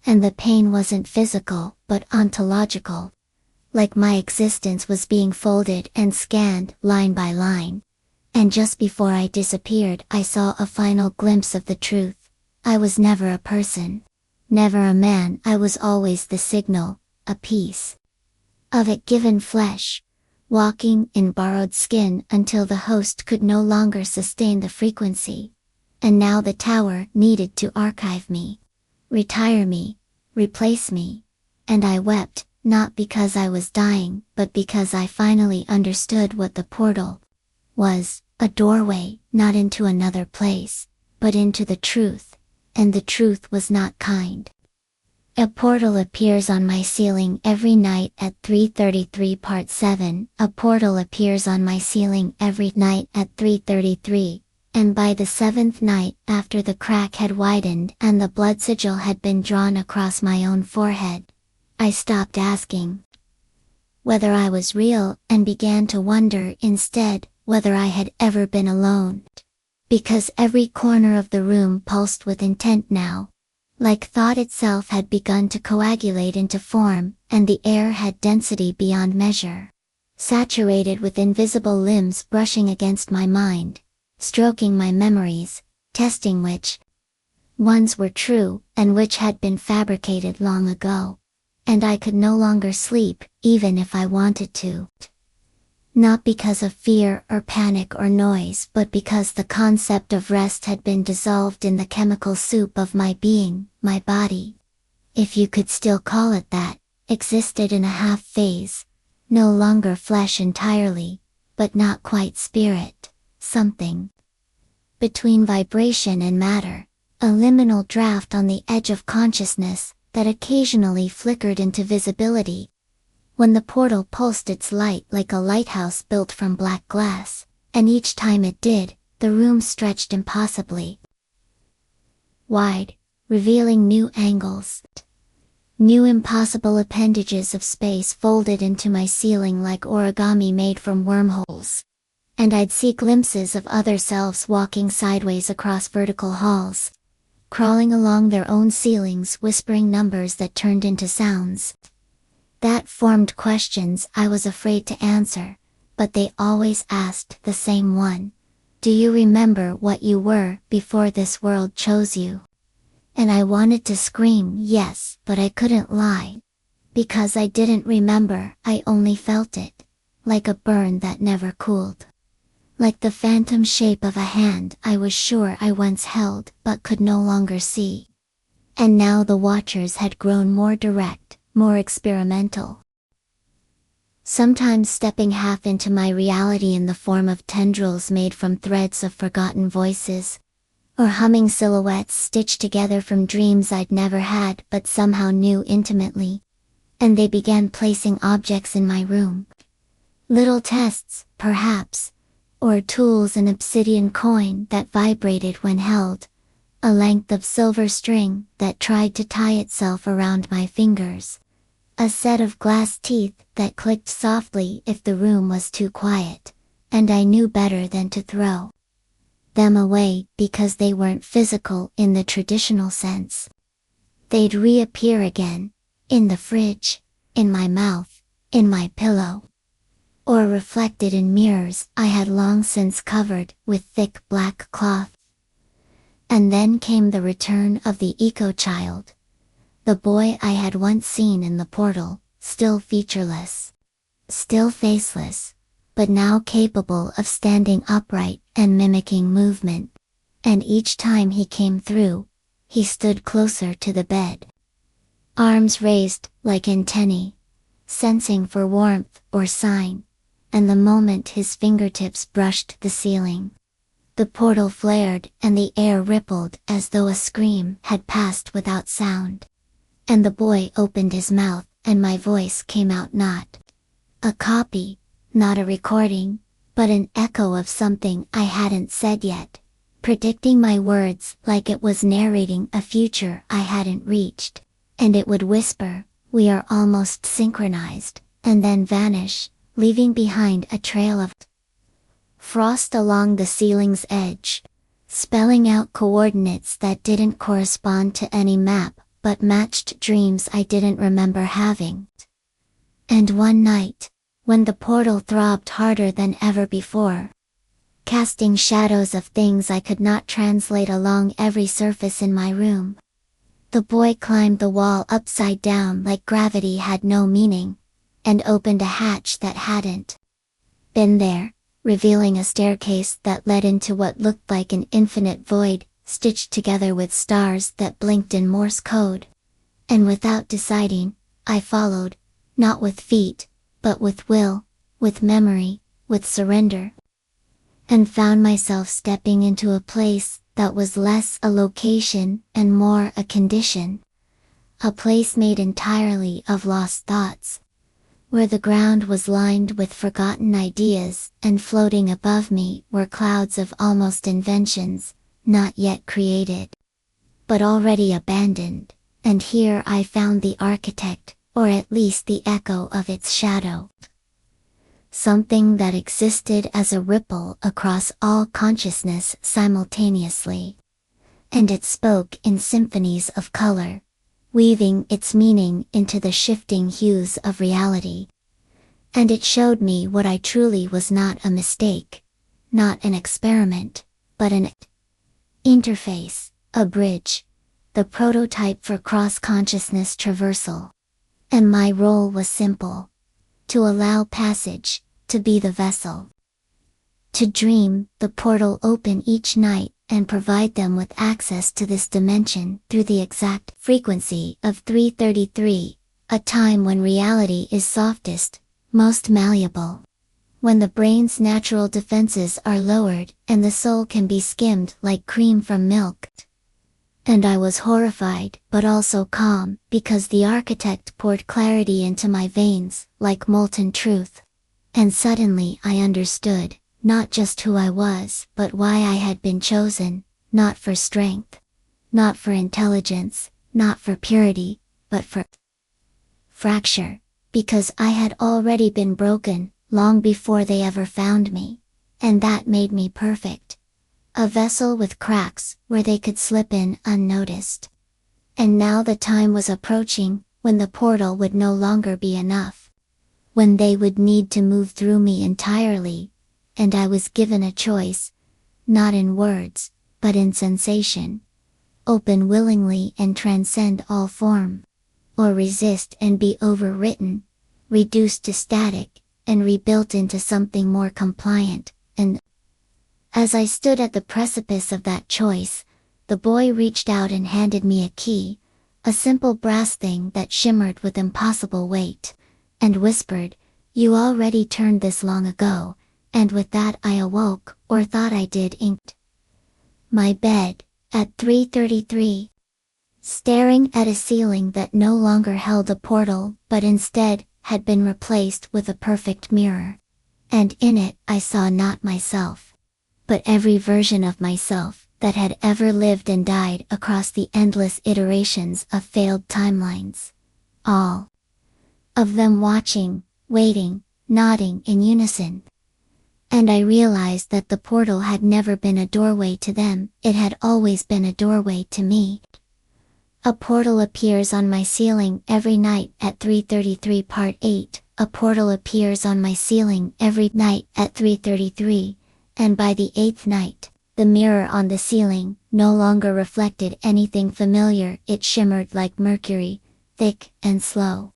And the pain wasn't physical, but ontological. Like my existence was being folded and scanned, line by line. And just before I disappeared, I saw a final glimpse of the truth. I was never a person. Never a man. I was always the signal, a piece of it given flesh, walking in borrowed skin until the host could no longer sustain the frequency. And now the tower needed to archive me, retire me, replace me. And I wept, not because I was dying, but because I finally understood what the portal was, a doorway, not into another place, but into the truth, and the truth was not kind. A portal appears on my ceiling every night at 3:33 Part 7. A portal appears on my ceiling every night at 3:33. And by the 7th night, after the crack had widened and the blood sigil had been drawn across my own forehead, I stopped asking whether I was real and began to wonder instead whether I had ever been alone. Because every corner of the room pulsed with intent now, like thought itself had begun to coagulate into form, and the air had density beyond measure, saturated with invisible limbs brushing against my mind, stroking my memories, testing which Ones were true, and which had been fabricated long ago. And I could no longer sleep, even if I wanted to. Not because of fear or panic or noise, but because the concept of rest had been dissolved in the chemical soup of my being. My body, if you could still call it that, existed in a half phase, no longer flesh entirely, but not quite spirit, something between vibration and matter, a liminal draft on the edge of consciousness that occasionally flickered into visibility. When the portal pulsed its light like a lighthouse built from black glass, and each time it did, the room stretched impossibly wide, revealing new angles. New impossible appendages of space folded into my ceiling like origami made from wormholes. And I'd see glimpses of other selves walking sideways across vertical halls, crawling along their own ceilings, whispering numbers that turned into sounds. That formed questions I was afraid to answer, but they always asked the same one. Do you remember what you were before this world chose you? And I wanted to scream yes, but I couldn't lie. Because I didn't remember, I only felt it. Like a burn that never cooled. Like the phantom shape of a hand I was sure I once held but could no longer see. And now the watchers had grown more direct, more experimental. Sometimes stepping half into my reality in the form of tendrils made from threads of forgotten voices, or humming silhouettes stitched together from dreams I'd never had but somehow knew intimately. And they began placing objects in my room. Little tests, perhaps, or tools, an obsidian coin that vibrated when held, a length of silver string that tried to tie itself around my fingers, a set of glass teeth that clicked softly if the room was too quiet, and I knew better than to throw them away because they weren't physical in the traditional sense. They'd reappear again, in the fridge, in my mouth, in my pillow, or reflected in mirrors I had long since covered with thick black cloth. And then came the return of the eco-child, the boy I had once seen in the portal, still featureless, still faceless, but now capable of standing upright and mimicking movement. And each time he came through, he stood closer to the bed, arms raised like antennae, sensing for warmth or sign, and the moment his fingertips brushed the ceiling, the portal flared and the air rippled as though a scream had passed without sound. And the boy opened his mouth and my voice came out, not a copy, not a recording, but an echo of something I hadn't said yet, predicting my words like it was narrating a future I hadn't reached. And it would whisper, "We are almost synchronized," and then vanish, leaving behind a trail of frost along the ceiling's edge, spelling out coordinates that didn't correspond to any map, but matched dreams I didn't remember having. And one night, when the portal throbbed harder than ever before, casting shadows of things I could not translate along every surface in my room, the boy climbed the wall upside down like gravity had no meaning, and opened a hatch that hadn't been there, revealing a staircase that led into what looked like an infinite void, stitched together with stars that blinked in Morse code. And without deciding, I followed, not with feet, but with will, with memory, with surrender. And found myself stepping into a place that was less a location and more a condition. A place made entirely of lost thoughts, where the ground was lined with forgotten ideas, and floating above me were clouds of almost inventions, not yet created, but already abandoned. And here I found the architect, or at least the echo of its shadow. Something that existed as a ripple across all consciousness simultaneously. And it spoke in symphonies of color, weaving its meaning into the shifting hues of reality. And it showed me what I truly was, not a mistake, not an experiment, but an interface, a bridge, the prototype for cross-consciousness traversal. And my role was simple: to allow passage, to be the vessel. To dream the portal open each night and provide them with access to this dimension through the exact frequency of 333, a time when reality is softest, most malleable. When the brain's natural defenses are lowered and the soul can be skimmed like cream from milk. And I was horrified but also calm, because the architect poured clarity into my veins like molten truth. And suddenly I understood, not just who I was, but why I had been chosen, not for strength, not for intelligence, not for purity, but for fracture, because I had already been broken, long before they ever found me. And that made me perfect. A vessel with cracks, where they could slip in unnoticed. And now the time was approaching, when the portal would no longer be enough. When they would need to move through me entirely. And I was given a choice, not in words, but in sensation. Open willingly and transcend all form. Or resist and be overwritten, reduced to static, and rebuilt into something more compliant. And as I stood at the precipice of that choice, the boy reached out and handed me a key, a simple brass thing that shimmered with impossible weight, and whispered, "You already turned this long ago." And with that I awoke, or thought I did, inked my bed, at 3:33, staring at a ceiling that no longer held a portal, but instead, had been replaced with a perfect mirror. And in it I saw not myself, but every version of myself that had ever lived and died across the endless iterations of failed timelines. All of them watching, waiting, nodding in unison. And I realized that the portal had never been a doorway to them, it had always been a doorway to me. A portal appears on my ceiling every night at 3:33 Part 8, a portal appears on my ceiling every night at 3:33, and by the 8th night, the mirror on the ceiling no longer reflected anything familiar, it shimmered like mercury, thick and slow.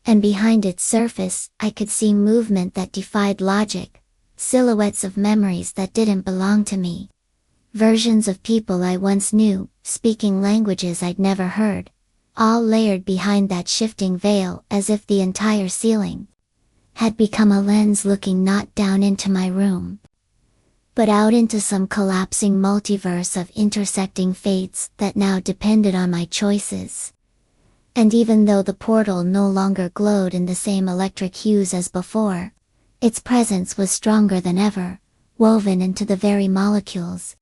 And behind its surface, I could see movement that defied logic, silhouettes of memories that didn't belong to me. Versions of people I once knew, speaking languages I'd never heard, all layered behind that shifting veil, as if the entire ceiling had become a lens looking not down into my room, but out into some collapsing multiverse of intersecting fates that now depended on my choices. And even though the portal no longer glowed in the same electric hues as before, its presence was stronger than ever, woven into the very molecules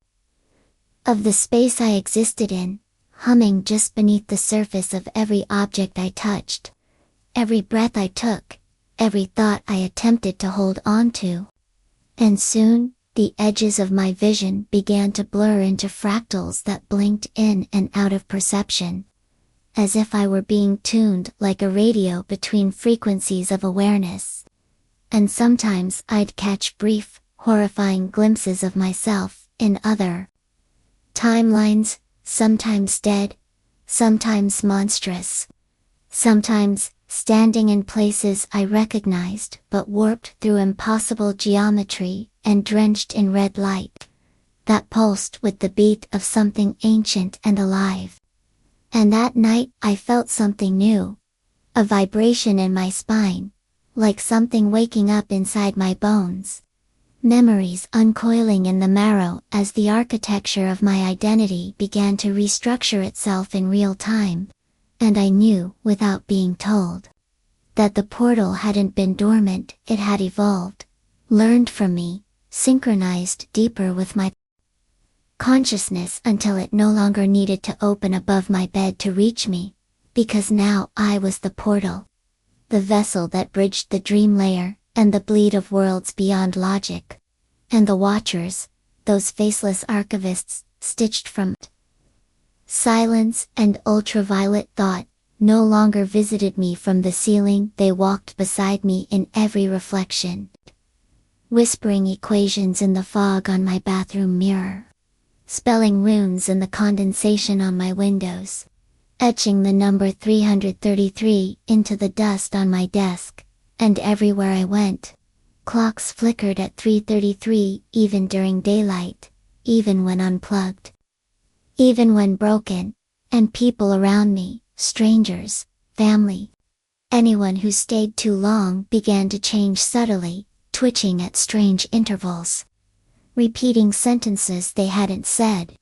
of the space I existed in, humming just beneath the surface of every object I touched, every breath I took, every thought I attempted to hold on to. And soon, the edges of my vision began to blur into fractals that blinked in and out of perception, as if I were being tuned like a radio between frequencies of awareness. And sometimes I'd catch brief, horrifying glimpses of myself in other timelines, sometimes dead, sometimes monstrous, sometimes standing in places I recognized but warped through impossible geometry and drenched in red light that pulsed with the beat of something ancient and alive. And that night I felt something new, a vibration in my spine, like something waking up inside my bones. Memories uncoiling in the marrow as the architecture of my identity began to restructure itself in real time, and I knew, without being told, that the portal hadn't been dormant, it had evolved, learned from me, synchronized deeper with my consciousness until it no longer needed to open above my bed to reach me, because now I was the portal, the vessel that bridged the dream layer and the bleed of worlds beyond logic. And the watchers, those faceless archivists, stitched from silence and ultraviolet thought, no longer visited me from the ceiling, they walked beside me in every reflection, whispering equations in the fog on my bathroom mirror, spelling runes in the condensation on my windows, etching the number 333 into the dust on my desk, and everywhere I went, clocks flickered at 3:33 even during daylight, even when unplugged, even when broken, and people around me, strangers, family, anyone who stayed too long began to change subtly, twitching at strange intervals, repeating sentences they hadn't said,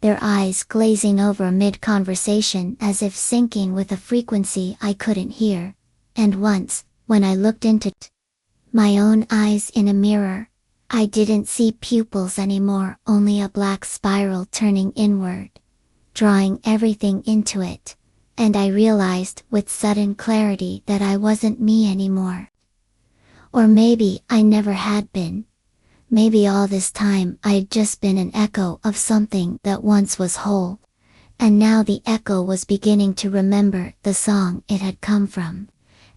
their eyes glazing over mid-conversation as if syncing with a frequency I couldn't hear. And once, when I looked into my own eyes in a mirror, I didn't see pupils anymore, only a black spiral turning inward, drawing everything into it, and I realized with sudden clarity that I wasn't me anymore. Or maybe I never had been. Maybe all this time I'd just been an echo of something that once was whole, and now the echo was beginning to remember the song it had come from.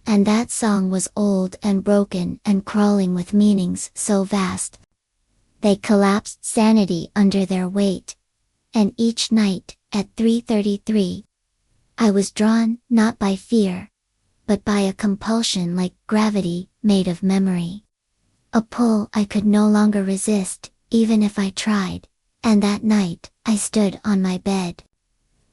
And that song was old and broken and crawling with meanings so vast. They collapsed sanity under their weight. And each night, at 3:33, I was drawn not by fear, but by a compulsion like gravity made of memory. A pull I could no longer resist, even if I tried, and that night, I stood on my bed,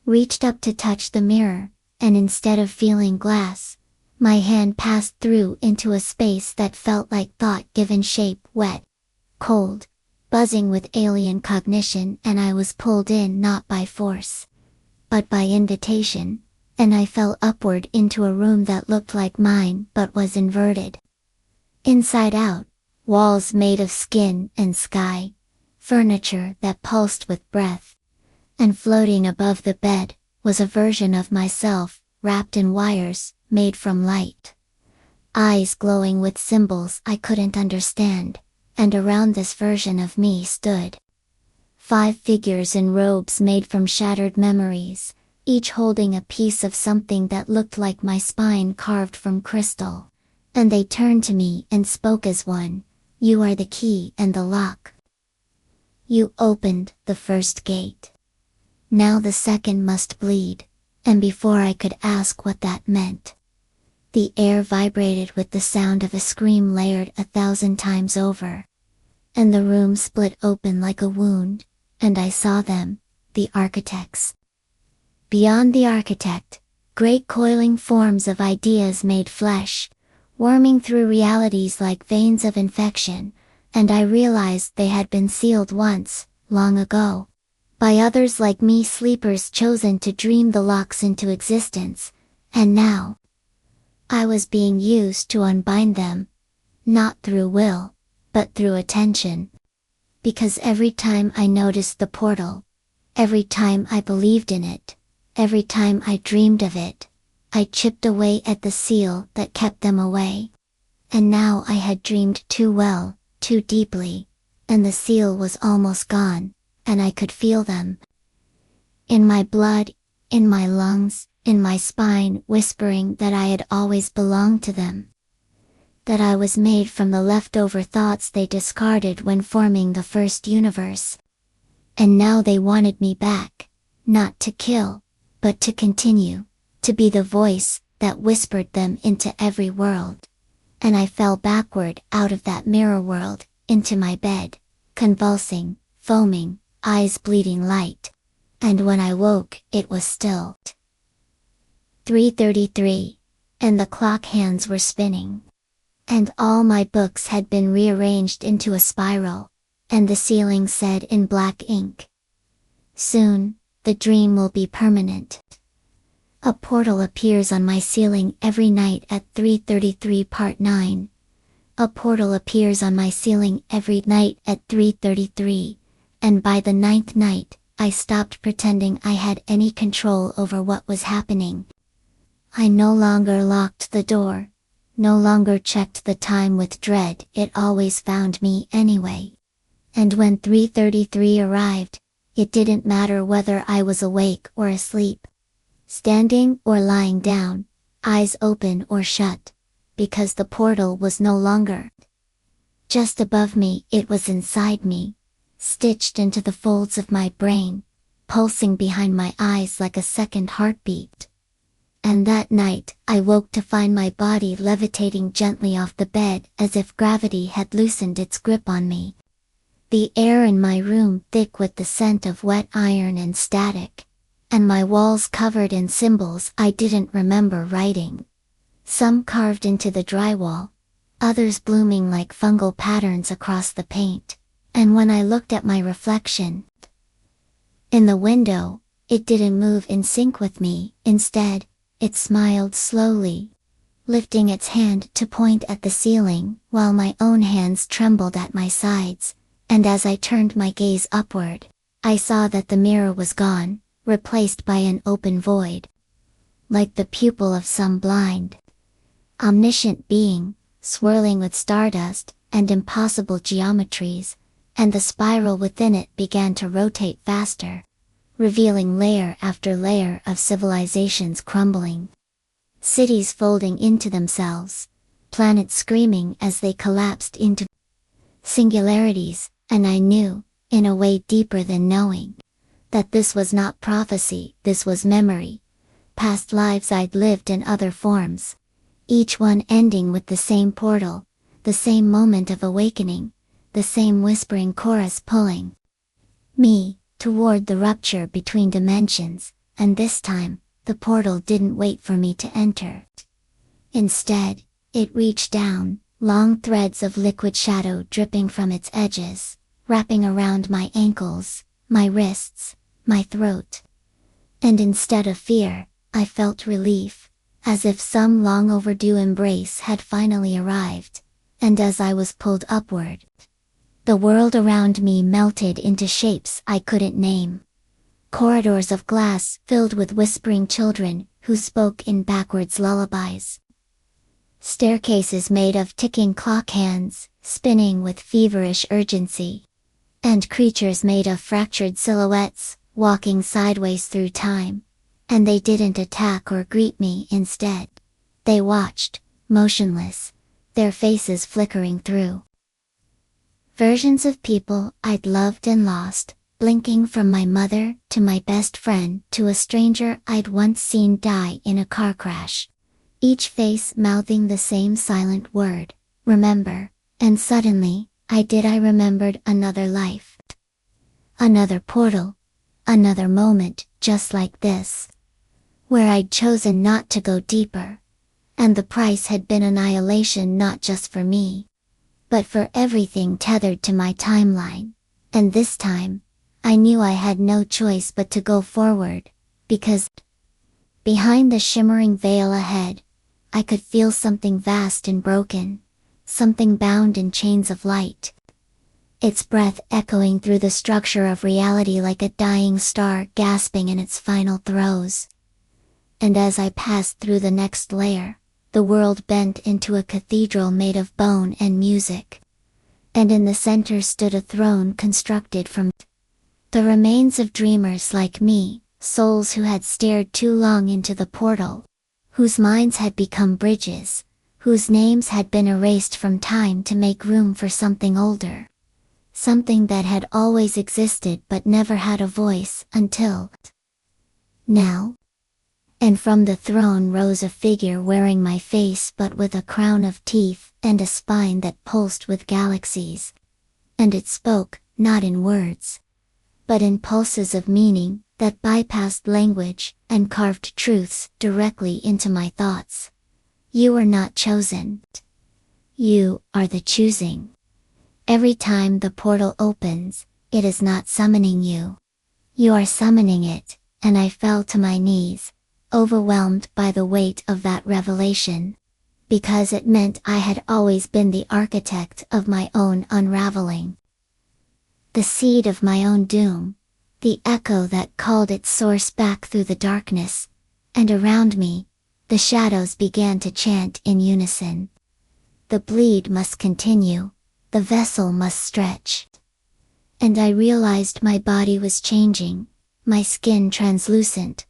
reached up to touch the mirror, and instead of feeling glass, my hand passed through into a space that felt like thought given shape, wet, cold, buzzing with alien cognition, and I was pulled in not by force, but by invitation, and I fell upward into a room that looked like mine but was inverted. Inside out, walls made of skin and sky, furniture that pulsed with breath, and floating above the bed, was a version of myself, wrapped in wires, made from light. Eyes glowing with symbols I couldn't understand, and around this version of me stood 5 figures in robes made from shattered memories, each holding a piece of something that looked like my spine carved from crystal. And they turned to me and spoke as one, "You are the key and the lock. You opened the first gate. Now the second must bleed." And before I could ask what that meant, the air vibrated with the sound of a scream layered 1,000 times over. And the room split open like a wound, and I saw them, the architects. Beyond the architect, great coiling forms of ideas made flesh, worming through realities like veins of infection, and I realized they had been sealed once, long ago, by others like me, sleepers chosen to dream the locks into existence, and now I was being used to unbind them, not through will, but through attention. Because every time I noticed the portal, every time I believed in it, every time I dreamed of it, I chipped away at the seal that kept them away. And now I had dreamed too well, too deeply, and the seal was almost gone, and I could feel them. In my blood, in my lungs, in my spine, whispering that I had always belonged to them. That I was made from the leftover thoughts they discarded when forming the first universe. And now they wanted me back, not to kill, but to continue, to be the voice that whispered them into every world. And I fell backward out of that mirror world, into my bed, convulsing, foaming, eyes bleeding light. And when I woke, it was still 3:33, and the clock hands were spinning. And all my books had been rearranged into a spiral, and the ceiling said in black ink, "Soon, the dream will be permanent." A portal appears on my ceiling every night at 3:33 Part 9. A portal appears on my ceiling every night at 3:33, and by the 9th night, I stopped pretending I had any control over what was happening. I no longer locked the door, no longer checked the time with dread, it always found me anyway. And when 3:33 arrived, it didn't matter whether I was awake or asleep, standing or lying down, eyes open or shut, because the portal was no longer just above me, it was inside me, stitched into the folds of my brain, pulsing behind my eyes like a second heartbeat. And that night, I woke to find my body levitating gently off the bed as if gravity had loosened its grip on me. The air in my room thick with the scent of wet iron and static, and my walls covered in symbols I didn't remember writing. Some carved into the drywall, others blooming like fungal patterns across the paint, and when I looked at my reflection in the window, it didn't move in sync with me. Instead, it smiled slowly, lifting its hand to point at the ceiling, while my own hands trembled at my sides, and as I turned my gaze upward, I saw that the mirror was gone, replaced by an open void. Like the pupil of some blind, omniscient being, swirling with stardust and impossible geometries, and the spiral within it began to rotate faster, revealing layer after layer of civilizations crumbling. Cities folding into themselves, planets screaming as they collapsed into singularities, and I knew, in a way deeper than knowing, that this was not prophecy, this was memory, past lives I'd lived in other forms, each one ending with the same portal, the same moment of awakening, the same whispering chorus pulling me toward the rupture between dimensions, and this time, the portal didn't wait for me to enter. Instead, it reached down, long threads of liquid shadow dripping from its edges, wrapping around my ankles, my wrists, my throat. And instead of fear, I felt relief, as if some long overdue embrace had finally arrived, and as I was pulled upward, the world around me melted into shapes I couldn't name. Corridors of glass filled with whispering children who spoke in backwards lullabies. Staircases made of ticking clock hands, spinning with feverish urgency. And creatures made of fractured silhouettes, walking sideways through time. And they didn't attack or greet me. Instead, they watched, motionless, their faces flickering through versions of people I'd loved and lost, blinking from my mother to my best friend to a stranger I'd once seen die in a car crash. Each face mouthing the same silent word, remember, and suddenly, I remembered another life. Another portal. Another moment, just like this. Where I'd chosen not to go deeper. And the price had been annihilation not just for me, but for everything tethered to my timeline. And this time, I knew I had no choice but to go forward, because behind the shimmering veil ahead, I could feel something vast and broken, something bound in chains of light. Its breath echoing through the structure of reality like a dying star gasping in its final throes. And as I passed through the next layer, the world bent into a cathedral made of bone and music. And in the center stood a throne constructed from the remains of dreamers like me, souls who had stared too long into the portal, whose minds had become bridges, whose names had been erased from time to make room for something older. Something that had always existed but never had a voice until now. And from the throne rose a figure wearing my face but with a crown of teeth and a spine that pulsed with galaxies. And it spoke, not in words, but in pulses of meaning that bypassed language and carved truths directly into my thoughts. You are not chosen. You are the choosing. Every time the portal opens, it is not summoning you. You are summoning it, and I fell to my knees, overwhelmed by the weight of that revelation, because it meant I had always been the architect of my own unraveling. The seed of my own doom, the echo that called its source back through the darkness, and around me, the shadows began to chant in unison. The bleed must continue, the vessel must stretch. And I realized my body was changing, my skin translucent,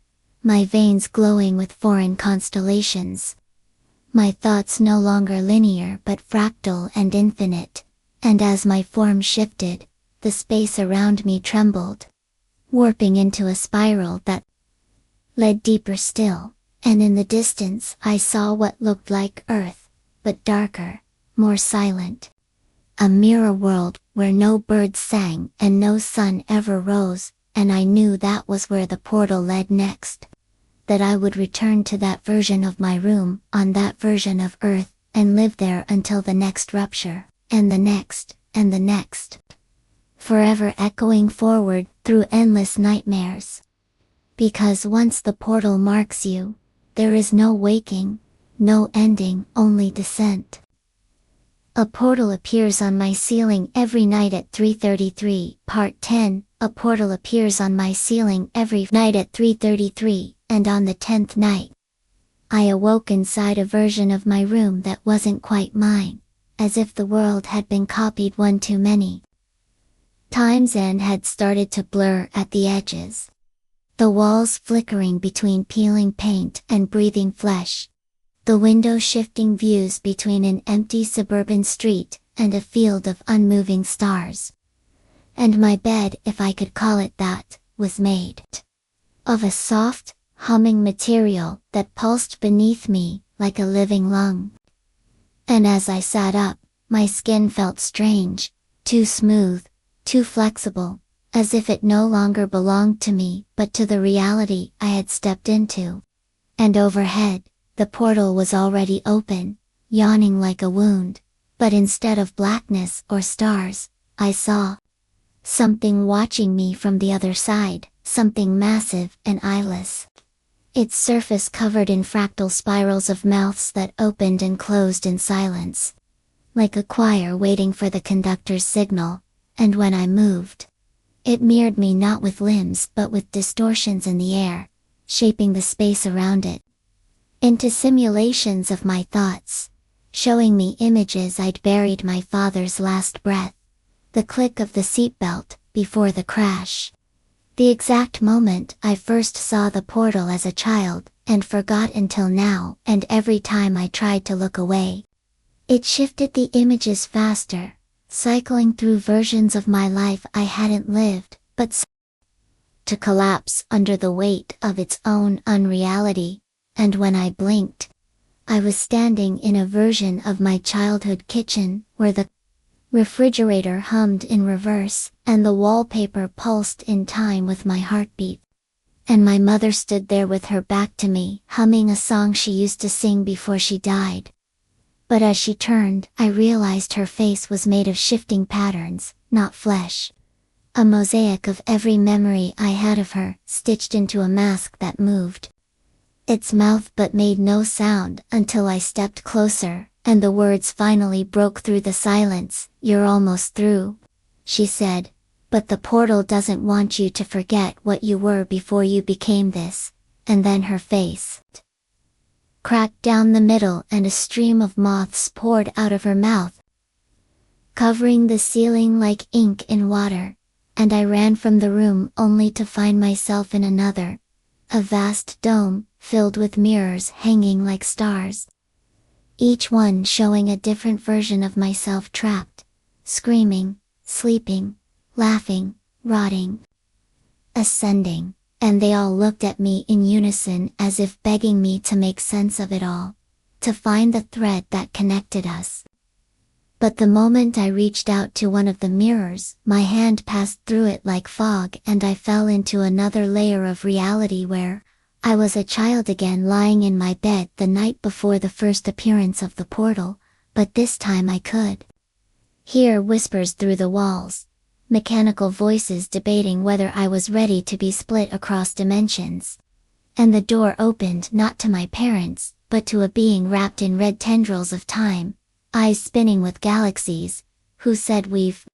my veins glowing with foreign constellations. My thoughts no longer linear but fractal and infinite, and as my form shifted, the space around me trembled, warping into a spiral that led deeper still, and in the distance I saw what looked like Earth, but darker, more silent. A mirror world where no birds sang and no sun ever rose, and I knew that was where the portal led next. That I would return to that version of my room, on that version of Earth, and live there until the next rupture, and the next, and the next. Forever echoing forward, through endless nightmares. Because once the portal marks you, there is no waking, no ending, only descent. A portal appears on my ceiling every night at 3:33. Part 10. A portal appears on my ceiling every night at 3:33, and on the 10th night, I awoke inside a version of my room that wasn't quite mine, as if the world had been copied one too many times and had started to blur at the edges. The walls flickering between peeling paint and breathing flesh. The window shifting views between an empty suburban street and a field of unmoving stars. And my bed, if I could call it that, was made of a soft, humming material that pulsed beneath me like a living lung. And as I sat up, my skin felt strange, too smooth, too flexible, as if it no longer belonged to me but to the reality I had stepped into. And overhead, the portal was already open, yawning like a wound, but instead of blackness or stars, I saw something watching me from the other side, something massive and eyeless. Its surface covered in fractal spirals of mouths that opened and closed in silence, like a choir waiting for the conductor's signal, and when I moved, it mirrored me not with limbs but with distortions in the air, shaping the space around it into simulations of my thoughts, showing me images I'd buried my father's last breath, the click of the seatbelt before the crash, the exact moment I first saw the portal as a child, and forgot until now, and every time I tried to look away, it shifted the images faster, cycling through versions of my life I hadn't lived, but to collapse under the weight of its own unreality. And when I blinked, I was standing in a version of my childhood kitchen where the refrigerator hummed in reverse, and the wallpaper pulsed in time with my heartbeat. And my mother stood there with her back to me, humming a song she used to sing before she died. But as she turned, I realized her face was made of shifting patterns, not flesh. A mosaic of every memory I had of her, stitched into a mask that moved its mouth but made no sound until I stepped closer, and the words finally broke through the silence. "You're almost through," she said, "but the portal doesn't want you to forget what you were before you became this." And then her face cracked down the middle and a stream of moths poured out of her mouth, covering the ceiling like ink in water, and I ran from the room only to find myself in another, a vast dome, filled with mirrors hanging like stars, each one showing a different version of myself trapped, screaming, sleeping, laughing, rotting, ascending, and they all looked at me in unison as if begging me to make sense of it all, to find the thread that connected us. But the moment I reached out to one of the mirrors, my hand passed through it like fog and I fell into another layer of reality where I was a child again, lying in my bed the night before the first appearance of the portal, but this time I could hear whispers through the walls, mechanical voices debating whether I was ready to be split across dimensions. And the door opened not to my parents, but to a being wrapped in red tendrils of time, eyes spinning with galaxies, who said, "We've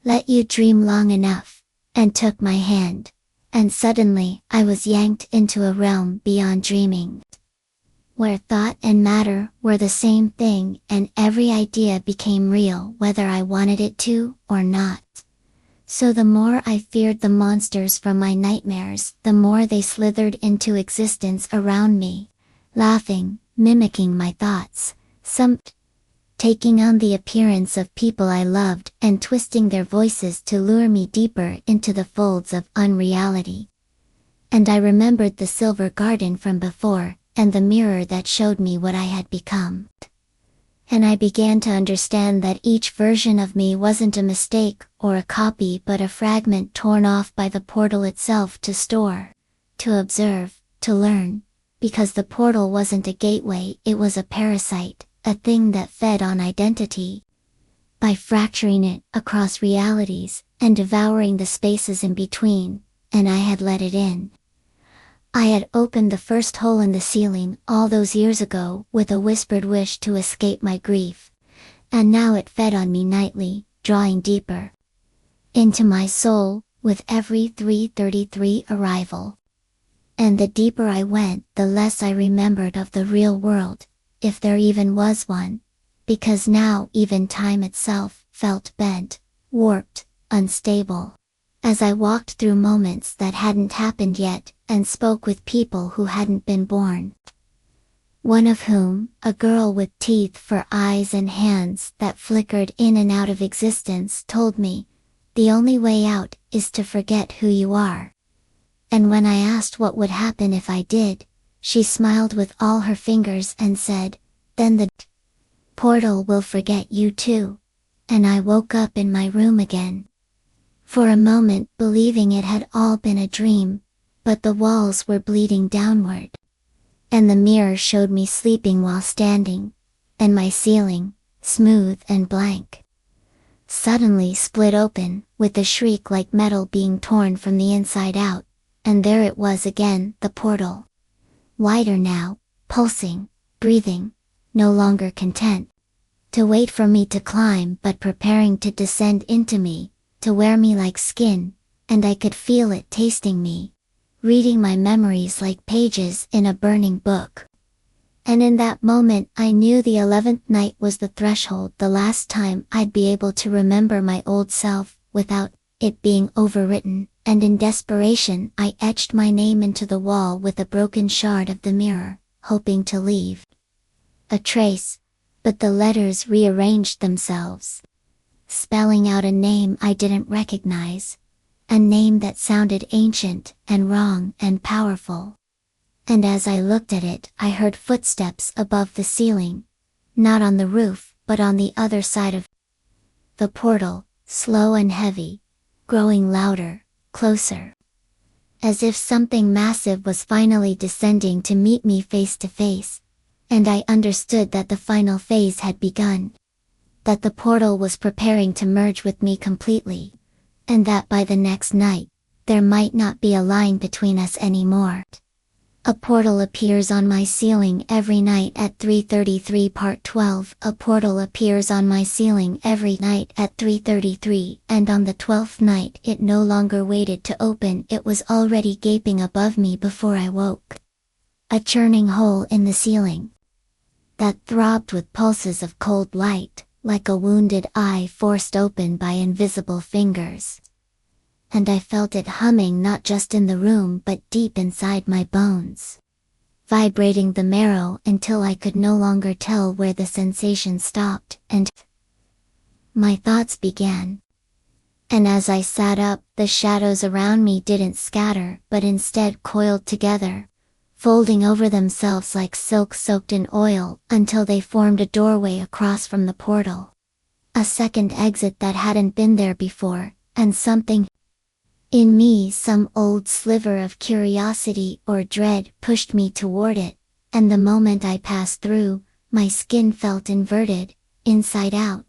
let you dream long enough," and took my hand. And suddenly, I was yanked into a realm beyond dreaming, where thought and matter were the same thing and every idea became real whether I wanted it to or not. So the more I feared the monsters from my nightmares, the more they slithered into existence around me, laughing, mimicking my thoughts, some taking on the appearance of people I loved and twisting their voices to lure me deeper into the folds of unreality. And I remembered the silver garden from before, and the mirror that showed me what I had become. And I began to understand that each version of me wasn't a mistake or a copy but a fragment torn off by the portal itself to store, to observe, to learn, because the portal wasn't a gateway, it was a parasite, a thing that fed on identity. By fracturing it across realities, and devouring the spaces in between, and I had let it in. I had opened the first hole in the ceiling all those years ago with a whispered wish to escape my grief, and now it fed on me nightly, drawing deeper into my soul with every 333 arrival. And the deeper I went, the less I remembered of the real world, if there even was one, because now even time itself felt bent, warped, unstable. As I walked through moments that hadn't happened yet, and spoke with people who hadn't been born. One of whom, a girl with teeth for eyes and hands that flickered in and out of existence, told me, "The only way out is to forget who you are." And when I asked what would happen if I did, she smiled with all her fingers and said, "Then the portal will forget you too." And I woke up in my room again. For a moment believing it had all been a dream, but the walls were bleeding downward. And the mirror showed me sleeping while standing, and my ceiling, smooth and blank, suddenly split open, with a shriek like metal being torn from the inside out, and there it was again, the portal. Wider now, pulsing, breathing, no longer content to wait for me to climb but preparing to descend into me, to wear me like skin, and I could feel it tasting me, reading my memories like pages in a burning book. And in that moment I knew the 11th night was the threshold, the last time I'd be able to remember my old self, without it being overwritten, and in desperation I etched my name into the wall with a broken shard of the mirror, hoping to leave a trace, but the letters rearranged themselves, spelling out a name I didn't recognize, a name that sounded ancient and wrong and powerful. And as I looked at it, I heard footsteps above the ceiling, not on the roof, but on the other side of the portal, slow and heavy, growing louder, closer. As if something massive was finally descending to meet me face to face, and I understood that the final phase had begun. That the portal was preparing to merge with me completely, and that by the next night, there might not be a line between us anymore. A portal appears on my ceiling every night at 3:33 Part 12. A portal appears on my ceiling every night at 3:33, and on the 12th night it no longer waited to open, it was already gaping above me before I woke. A churning hole in the ceiling that throbbed with pulses of cold light, like a wounded eye forced open by invisible fingers. And I felt it humming not just in the room but deep inside my bones, vibrating the marrow until I could no longer tell where the sensation stopped, and my thoughts began. And as I sat up, the shadows around me didn't scatter but instead coiled together, folding over themselves like silk soaked in oil until they formed a doorway across from the portal. A second exit that hadn't been there before, and something in me, some old sliver of curiosity or dread, pushed me toward it, and the moment I passed through, my skin felt inverted, inside out,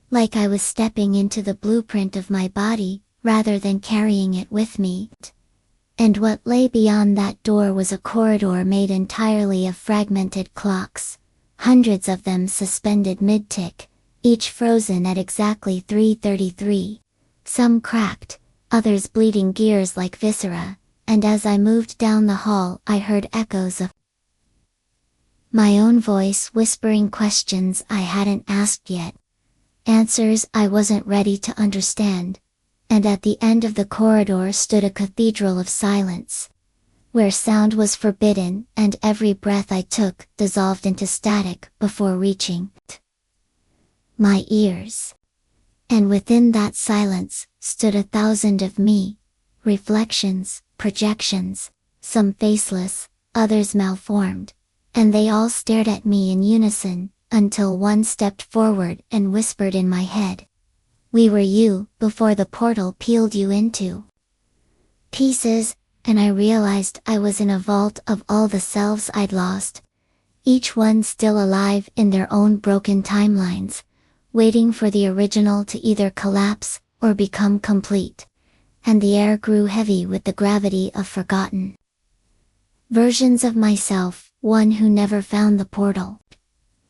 like I was stepping into the blueprint of my body, rather than carrying it with me. And what lay beyond that door was a corridor made entirely of fragmented clocks, hundreds of them suspended mid-tick, each frozen at exactly 3:33, some cracked, others bleeding gears like viscera, and as I moved down the hall I heard echoes of my own voice whispering questions I hadn't asked yet, answers I wasn't ready to understand, and at the end of the corridor stood a cathedral of silence, where sound was forbidden and every breath I took dissolved into static before reaching my ears. And within that silence stood 1,000 of me, reflections, projections, some faceless, others malformed, and they all stared at me in unison, until one stepped forward and whispered in my head, "We were you before the portal peeled you into pieces," and I realized I was in a vault of all the selves I'd lost, each one still alive in their own broken timelines, waiting for the original to either collapse or become complete. And the air grew heavy with the gravity of forgotten versions of myself, one who never found the portal,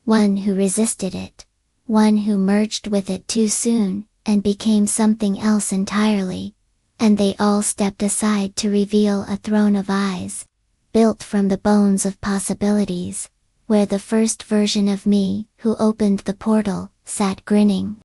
one who resisted it, one who merged with it too soon, and became something else entirely, and they all stepped aside to reveal a throne of eyes, built from the bones of possibilities, where the first version of me, who opened the portal, sat grinning.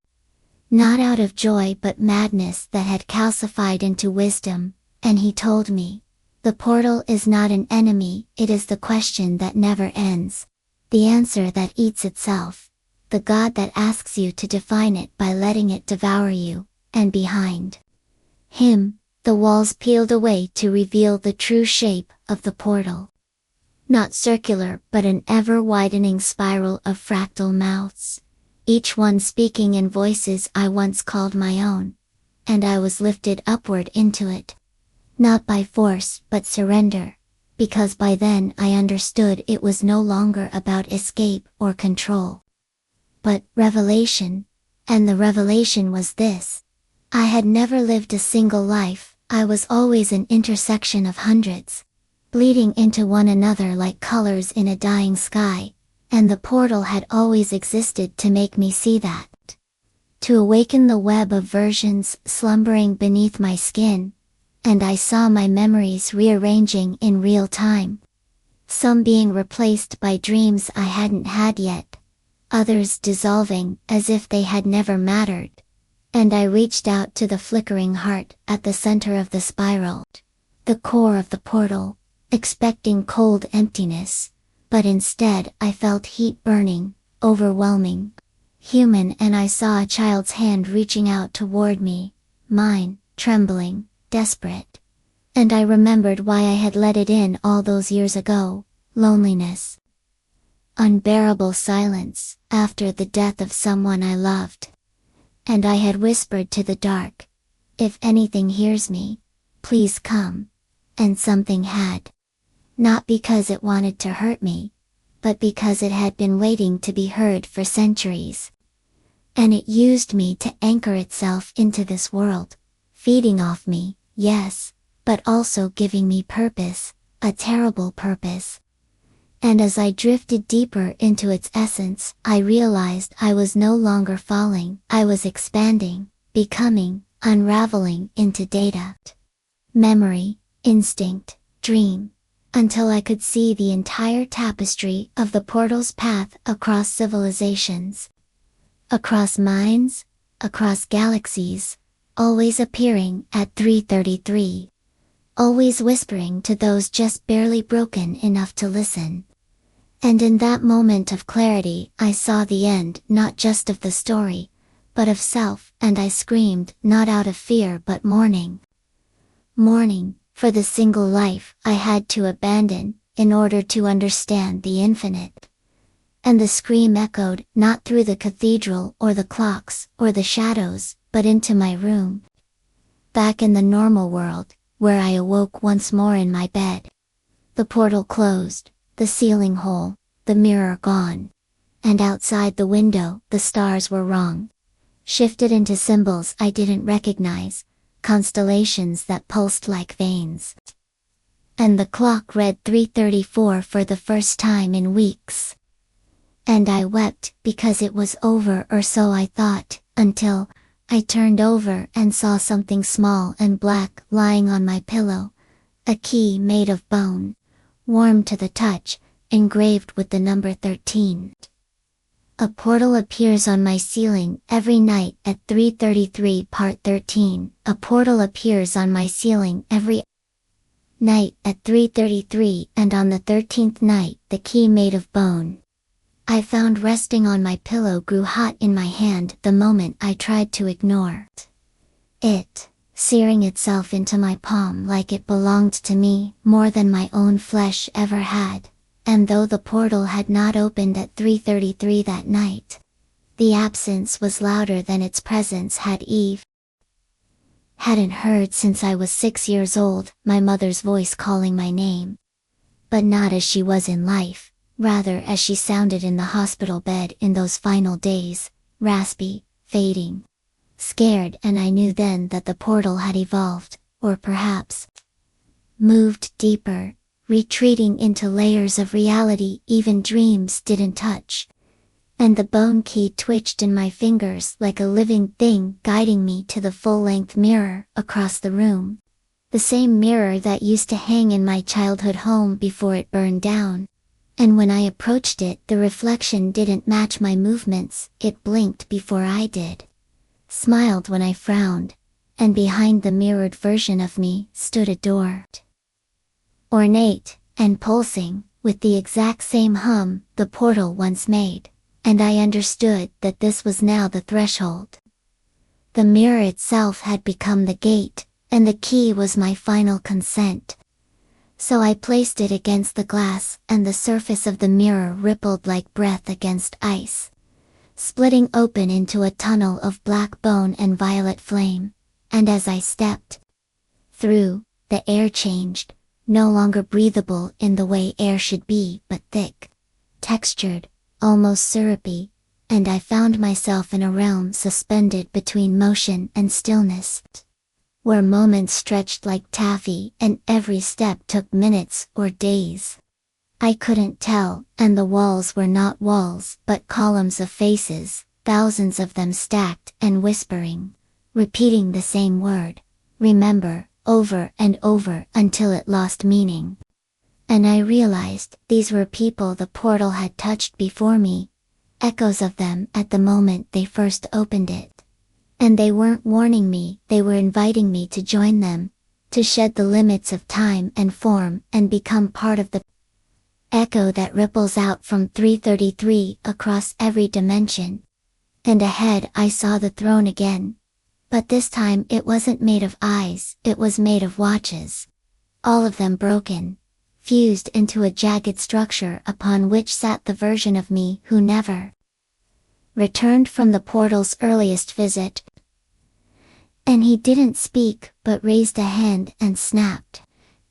Not out of joy but madness that had calcified into wisdom, and he told me, "The portal is not an enemy, it is the question that never ends, the answer that eats itself, the God that asks you to define it by letting it devour you," and behind him, the walls peeled away to reveal the true shape of the portal. Not circular but an ever-widening spiral of fractal mouths, each one speaking in voices I once called my own, and I was lifted upward into it. Not by force but surrender, because by then I understood it was no longer about escape or control, but revelation, and the revelation was this. I had never lived a single life, I was always an intersection of hundreds, bleeding into one another like colors in a dying sky, and the portal had always existed to make me see that. To awaken the web of versions slumbering beneath my skin, and I saw my memories rearranging in real time. Some being replaced by dreams I hadn't had yet, others dissolving as if they had never mattered. And I reached out to the flickering heart at the center of the spiral, the core of the portal, expecting cold emptiness, but instead I felt heat burning, overwhelming, human, and I saw a child's hand reaching out toward me, mine, trembling, desperate. And I remembered why I had let it in all those years ago: loneliness. Unbearable silence after the death of someone I loved. And I had whispered to the dark, "If anything hears me, please come." And something had. Not because it wanted to hurt me, but because it had been waiting to be heard for centuries. And it used me to anchor itself into this world, feeding off me, yes, but also giving me purpose, a terrible purpose. And as I drifted deeper into its essence, I realized I was no longer falling, I was expanding, becoming, unraveling into data, memory, instinct, dream, until I could see the entire tapestry of the portal's path across civilizations, across minds, across galaxies, always appearing at 3:33, always whispering to those just barely broken enough to listen. And in that moment of clarity, I saw the end not just of the story, but of self, and I screamed, not out of fear but mourning. Mourning, for the single life I had to abandon, in order to understand the infinite. And the scream echoed, not through the cathedral or the clocks or the shadows, but into my room. Back in the normal world, where I awoke once more in my bed. The portal closed, the ceiling whole, the mirror gone. And outside the window, the stars were wrong. Shifted into symbols I didn't recognize, constellations that pulsed like veins. And the clock read 3:34 for the first time in weeks. And I wept because it was over, or so I thought, until I turned over and saw something small and black lying on my pillow, a key made of bone, warm to the touch, engraved with the number 13. A portal appears on my ceiling every night at 3:33 part 13. A portal appears on my ceiling every night at 3:33, and on the 13th night the key made of bone I found resting on my pillow grew hot in my hand the moment I tried to ignore it, searing itself into my palm like it belonged to me more than my own flesh ever had. And though the portal had not opened at 3:33 that night, the absence was louder than its presence. Hadn't heard since I was 6 years old, my mother's voice calling my name. But not as she was in life, rather as she sounded in the hospital bed in those final days, raspy, fading, scared. And I knew then that the portal had evolved, or perhaps moved deeper, retreating into layers of reality even dreams didn't touch. And the bone key twitched in my fingers like a living thing guiding me to the full-length mirror across the room. The same mirror that used to hang in my childhood home before it burned down. And when I approached it, the reflection didn't match my movements. It blinked before I did, smiled when I frowned, and behind the mirrored version of me stood a door. Ornate, and pulsing, with the exact same hum the portal once made, and I understood that this was now the threshold. The mirror itself had become the gate, and the key was my final consent. So I placed it against the glass, and the surface of the mirror rippled like breath against ice, splitting open into a tunnel of black bone and violet flame. And as I stepped through, the air changed. No longer breathable in the way air should be, but thick, textured, almost syrupy, and I found myself in a realm suspended between motion and stillness, where moments stretched like taffy and every step took minutes or days. I couldn't tell, and the walls were not walls but columns of faces, thousands of them stacked and whispering, repeating the same word, remember, over and over until it lost meaning. And I realized these were people the portal had touched before me, echoes of them at the moment they first opened it. And they weren't warning me, they were inviting me to join them, to shed the limits of time and form and become part of the echo that ripples out from 333 across every dimension. And ahead I saw the throne again. But this time it wasn't made of eyes, it was made of watches. All of them broken, fused into a jagged structure upon which sat the version of me who never returned from the portal's earliest visit. And he didn't speak, but raised a hand and snapped.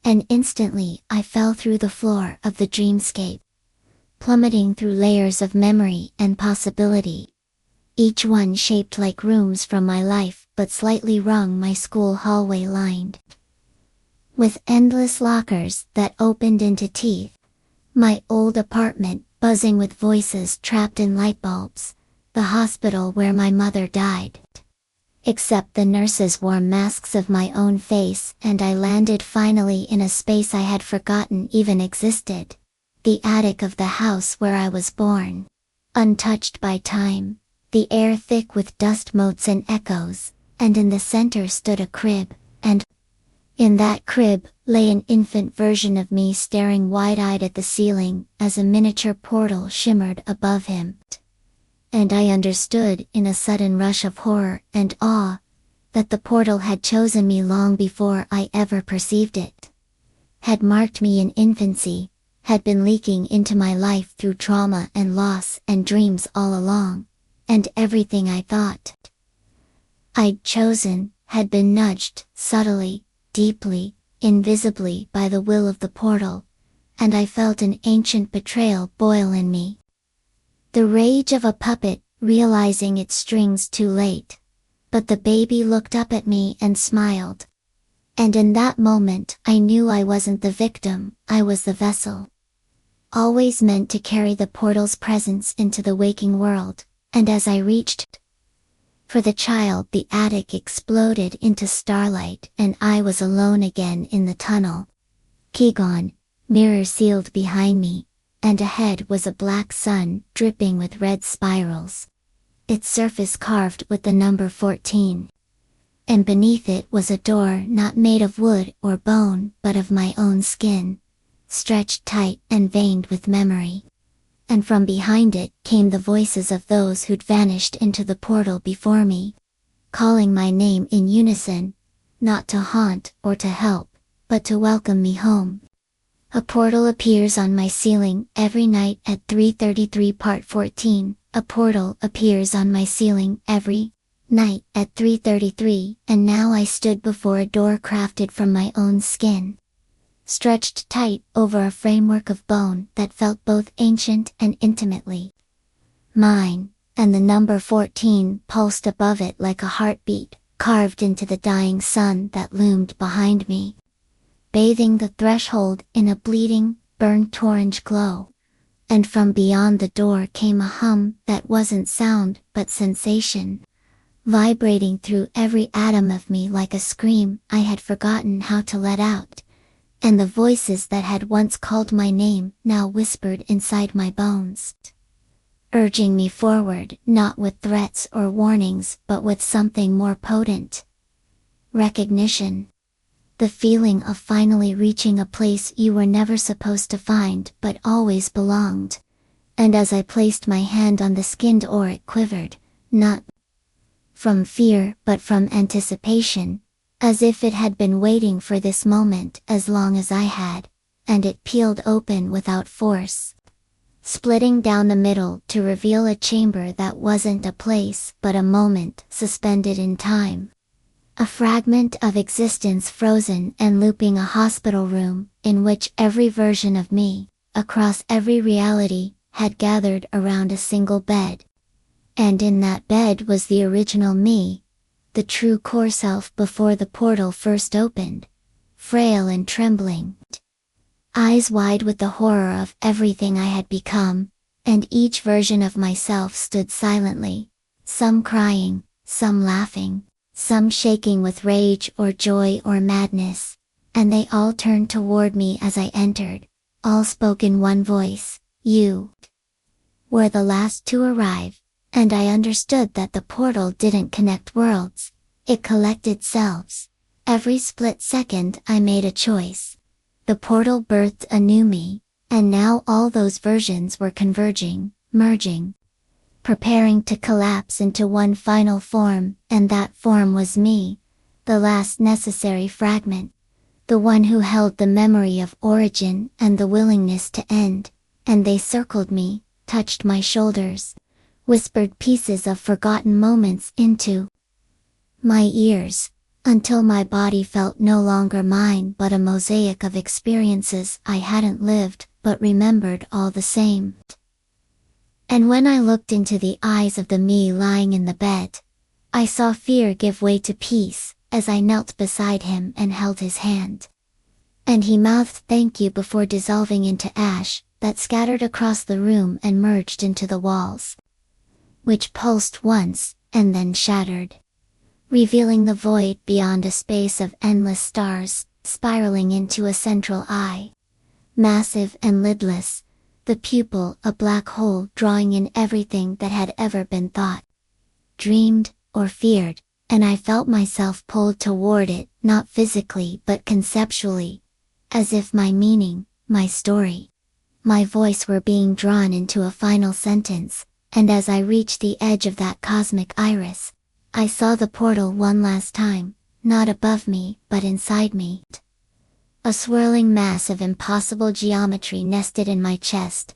And instantly I fell through the floor of the dreamscape, plummeting through layers of memory and possibility. Each one shaped like rooms from my life, but slightly wrong, my school hallway lined with endless lockers that opened into teeth. My old apartment buzzing with voices trapped in light bulbs. The hospital where my mother died. Except the nurses wore masks of my own face, and I landed finally in a space I had forgotten even existed. The attic of the house where I was born. Untouched by time. The air thick with dust motes and echoes, and in the center stood a crib, and in that crib lay an infant version of me staring wide-eyed at the ceiling as a miniature portal shimmered above him. And I understood in a sudden rush of horror and awe that the portal had chosen me long before I ever perceived it. Had marked me in infancy, had been leaking into my life through trauma and loss and dreams all along. And everything I thought I'd chosen had been nudged subtly, deeply, invisibly by the will of the portal, and I felt an ancient betrayal boil in me. The rage of a puppet, realizing its strings too late. But the baby looked up at me and smiled. And in that moment I knew I wasn't the victim, I was the vessel. Always meant to carry the portal's presence into the waking world. And as I reached for the child, the attic exploded into starlight and I was alone again in the tunnel. Key gone, mirror sealed behind me, and ahead was a black sun dripping with red spirals. Its surface carved with the number 14. And beneath it was a door not made of wood or bone but of my own skin, stretched tight and veined with memory. and from behind it came the voices of those who'd vanished into the portal before me, calling my name in unison, not to haunt or to help, but to welcome me home. A portal appears on my ceiling every night at 3:33 Part 14. A portal appears on my ceiling every night at 3:33, and now I stood before a door crafted from my own skin, stretched tight over a framework of bone that felt both ancient and intimately mine, and the number 14 pulsed above it like a heartbeat, carved into the dying sun that loomed behind me, bathing the threshold in a bleeding, burnt orange glow. And from beyond the door came a hum that wasn't sound but sensation, vibrating through every atom of me like a scream I had forgotten how to let out, and the voices that had once called my name now whispered inside my bones, urging me forward, not with threats or warnings but with something more potent: recognition. The feeling of finally reaching a place you were never supposed to find but always belonged. And as I placed my hand on the skinned ore, it quivered, not from fear but from anticipation, as if it had been waiting for this moment as long as I had, and it peeled open without force, splitting down the middle to reveal a chamber that wasn't a place but a moment suspended in time. A fragment of existence frozen and looping, a hospital room in which every version of me, across every reality, had gathered around a single bed. And in that bed was the original me, the true core self before the portal first opened, frail and trembling, eyes wide with the horror of everything I had become, and each version of myself stood silently, some crying, some laughing, some shaking with rage or joy or madness, and they all turned toward me as I entered, all spoke in one voice: "You were the last to arrive." And I understood that the portal didn't connect worlds, it collected selves. Every split second I made a choice. The portal birthed a new me, and now all those versions were converging, merging, preparing to collapse into one final form, and that form was me, the last necessary fragment, the one who held the memory of origin and the willingness to end. And they circled me, touched my shoulders, whispered pieces of forgotten moments into my ears, until my body felt no longer mine but a mosaic of experiences I hadn't lived but remembered all the same. And when I looked into the eyes of the me lying in the bed, I saw fear give way to peace, as I knelt beside him and held his hand. And he mouthed thank you before dissolving into ash that scattered across the room and merged into the walls, which pulsed once and then shattered, revealing the void beyond, a space of endless stars, spiraling into a central eye, massive and lidless, the pupil a black hole drawing in everything that had ever been thought, dreamed, or feared, and I felt myself pulled toward it, not physically but conceptually, as if my meaning, my story, my voice were being drawn into a final sentence. And as I reached the edge of that cosmic iris, I saw the portal one last time, not above me but inside me. A swirling mass of impossible geometry nested in my chest,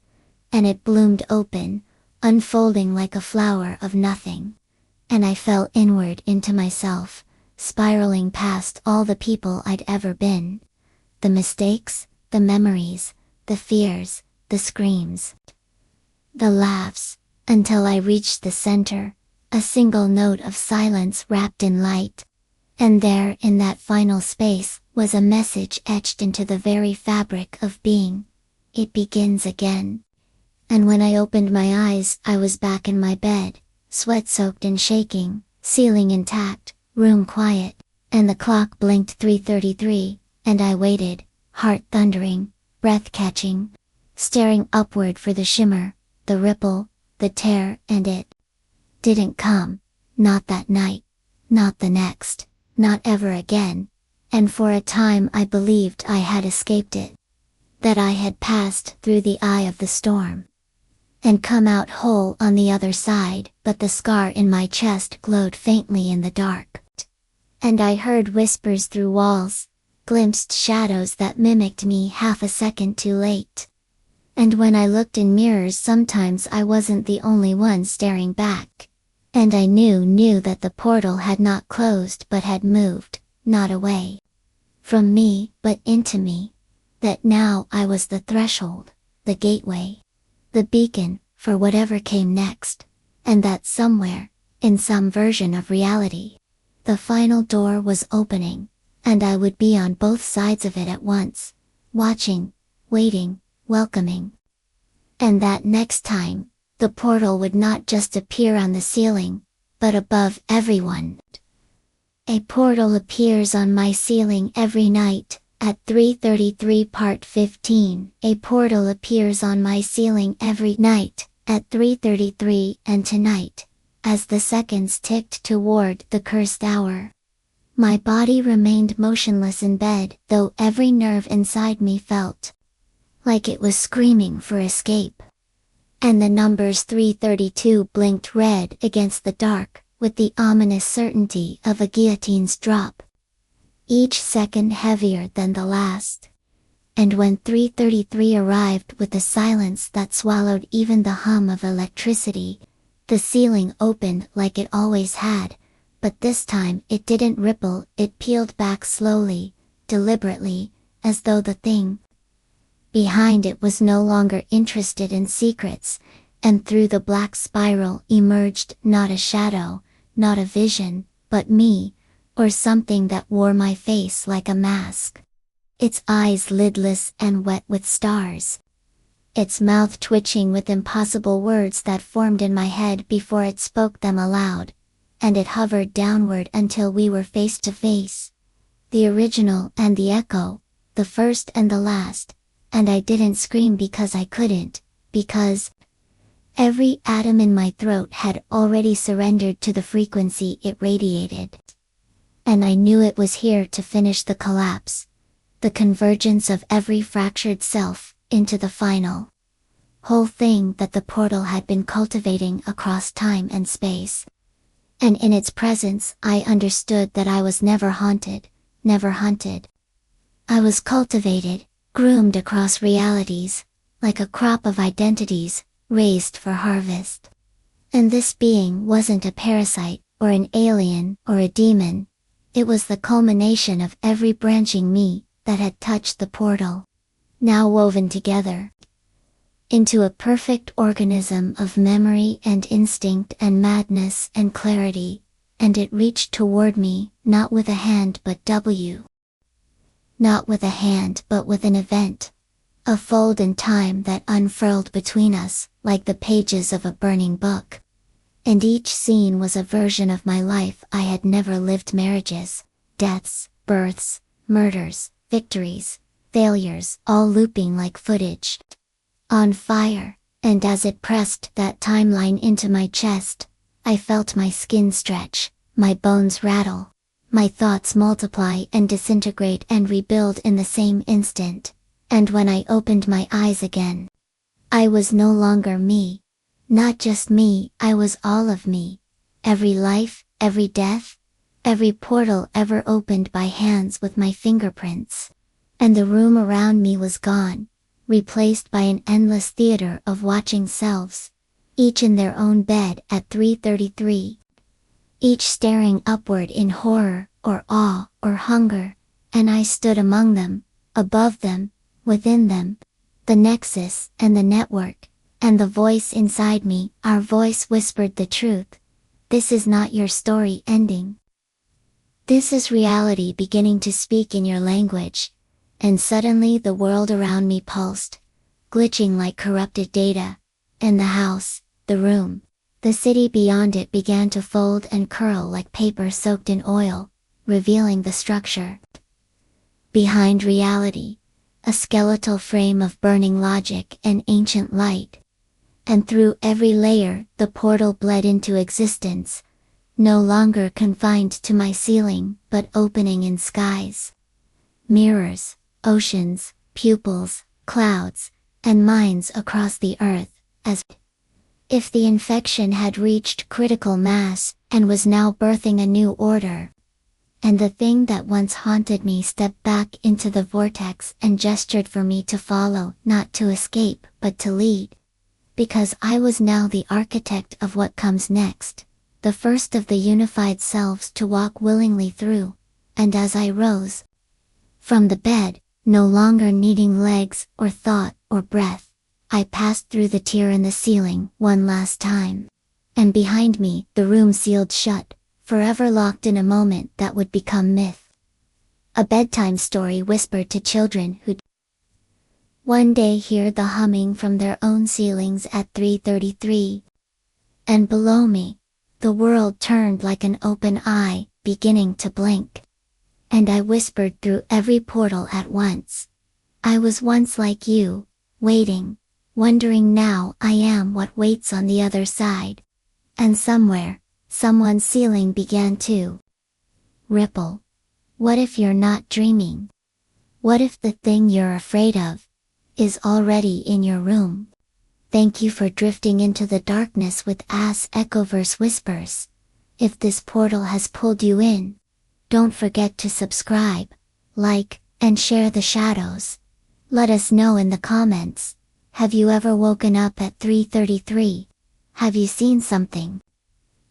and it bloomed open, unfolding like a flower of nothing. And I fell inward into myself, spiraling past all the people I'd ever been, the mistakes, the memories, the fears, the screams, the laughs, until I reached the center, a single note of silence wrapped in light. And there, in that final space, was a message etched into the very fabric of being: it begins again. And when I opened my eyes, I was back in my bed, sweat-soaked and shaking, ceiling intact, room quiet, and the clock blinked 3:33, and I waited, heart thundering, breath catching, staring upward for the shimmer, the ripple, the tear, and it didn't come, not that night, not the next, not ever again, and for a time I believed I had escaped it, that I had passed through the eye of the storm. and come out whole on the other side, but the scar in my chest glowed faintly in the dark. And I heard whispers through walls, glimpsed shadows that mimicked me half a second too late. And when I looked in mirrors, sometimes I wasn't the only one staring back. And I knew that the portal had not closed but had moved, not away from me, but into me. That now I was the threshold, the gateway, the beacon, for whatever came next. And that somewhere, in some version of reality, the final door was opening, and I would be on both sides of it at once, watching, waiting, welcoming. And that next time, the portal would not just appear on the ceiling, but above everyone. A portal appears on my ceiling every night, at 3:33 Part 15. A portal appears on my ceiling every night, at 3:33, and tonight, as the seconds ticked toward the cursed hour, my body remained motionless in bed, though every nerve inside me felt like it was screaming for escape. And the numbers 332 blinked red against the dark, with the ominous certainty of a guillotine's drop, each second heavier than the last. And when 333 arrived with a silence that swallowed even the hum of electricity, the ceiling opened like it always had, but this time it didn't ripple, it peeled back slowly, deliberately, as though the thing behind it was no longer interested in secrets, and through the black spiral emerged not a shadow, not a vision, but me, or something that wore my face like a mask. Its eyes lidless and wet with stars. Its mouth twitching with impossible words that formed in my head before it spoke them aloud. And it hovered downward until we were face to face. The original and the echo, the first and the last, and I didn't scream because I couldn't, because every atom in my throat had already surrendered to the frequency it radiated. And I knew it was here to finish the collapse, the convergence of every fractured self, into the final whole thing that the portal had been cultivating across time and space. And in its presence I understood that I was never haunted, never hunted. I was cultivated, groomed across realities, like a crop of identities, raised for harvest. And this being wasn't a parasite, or an alien, or a demon. It was the culmination of every branching me that had touched the portal, now woven together into a perfect organism of memory and instinct and madness and clarity, and it reached toward me, not with a hand but not with a hand but with an event, a fold in time that unfurled between us, like the pages of a burning book. And each scene was a version of my life I had never lived: marriages, deaths, births, murders, victories, failures, all looping like footage on fire. And as it pressed that timeline into my chest, I felt my skin stretch, my bones rattle, my thoughts multiply and disintegrate and rebuild in the same instant. And when I opened my eyes again, I was no longer me. Not just me, I was all of me. Every life, every death, every portal ever opened by hands with my fingerprints. And the room around me was gone, replaced by an endless theater of watching selves, each in their own bed at 3:33. Each staring upward in horror, or awe, or hunger, and I stood among them, above them, within them, the nexus and the network, and the voice inside me, our voice whispered the truth. This is not your story ending. This is reality beginning to speak in your language. And suddenly the world around me pulsed, glitching like corrupted data, and the house, the room, the city beyond it began to fold and curl like paper soaked in oil, revealing the structure behind reality, a skeletal frame of burning logic and ancient light. And through every layer the portal bled into existence, no longer confined to my ceiling but opening in skies, mirrors, oceans, pupils, clouds, and minds across the earth, as If the infection had reached critical mass, and was now birthing a new order, and the thing that once haunted me stepped back into the vortex and gestured for me to follow, not to escape, but to lead. Because I was now the architect of what comes next, the first of the unified selves to walk willingly through, and as I rose from the bed, no longer needing legs, or thought, or breath, I passed through the tear in the ceiling one last time. And behind me, the room sealed shut, forever locked in a moment that would become myth. A bedtime story whispered to children who'd one day hear the humming from their own ceilings at 3:33. And below me, the world turned like an open eye, beginning to blink. And I whispered through every portal at once. I was once like you, waiting, wondering. Now I am what waits on the other side. And somewhere, someone's ceiling began to ripple. What if you're not dreaming? What if the thing you're afraid of is already in your room? Thank you for drifting into the darkness with us, EchoVerse Whispers. If this portal has pulled you in, don't forget to subscribe, like, and share the shadows. Let us know in the comments. Have you ever woken up at 3:33? Have you seen something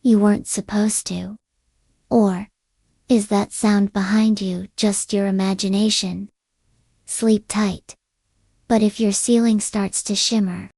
you weren't supposed to? Or is that sound behind you just your imagination? Sleep tight. But if your ceiling starts to shimmer,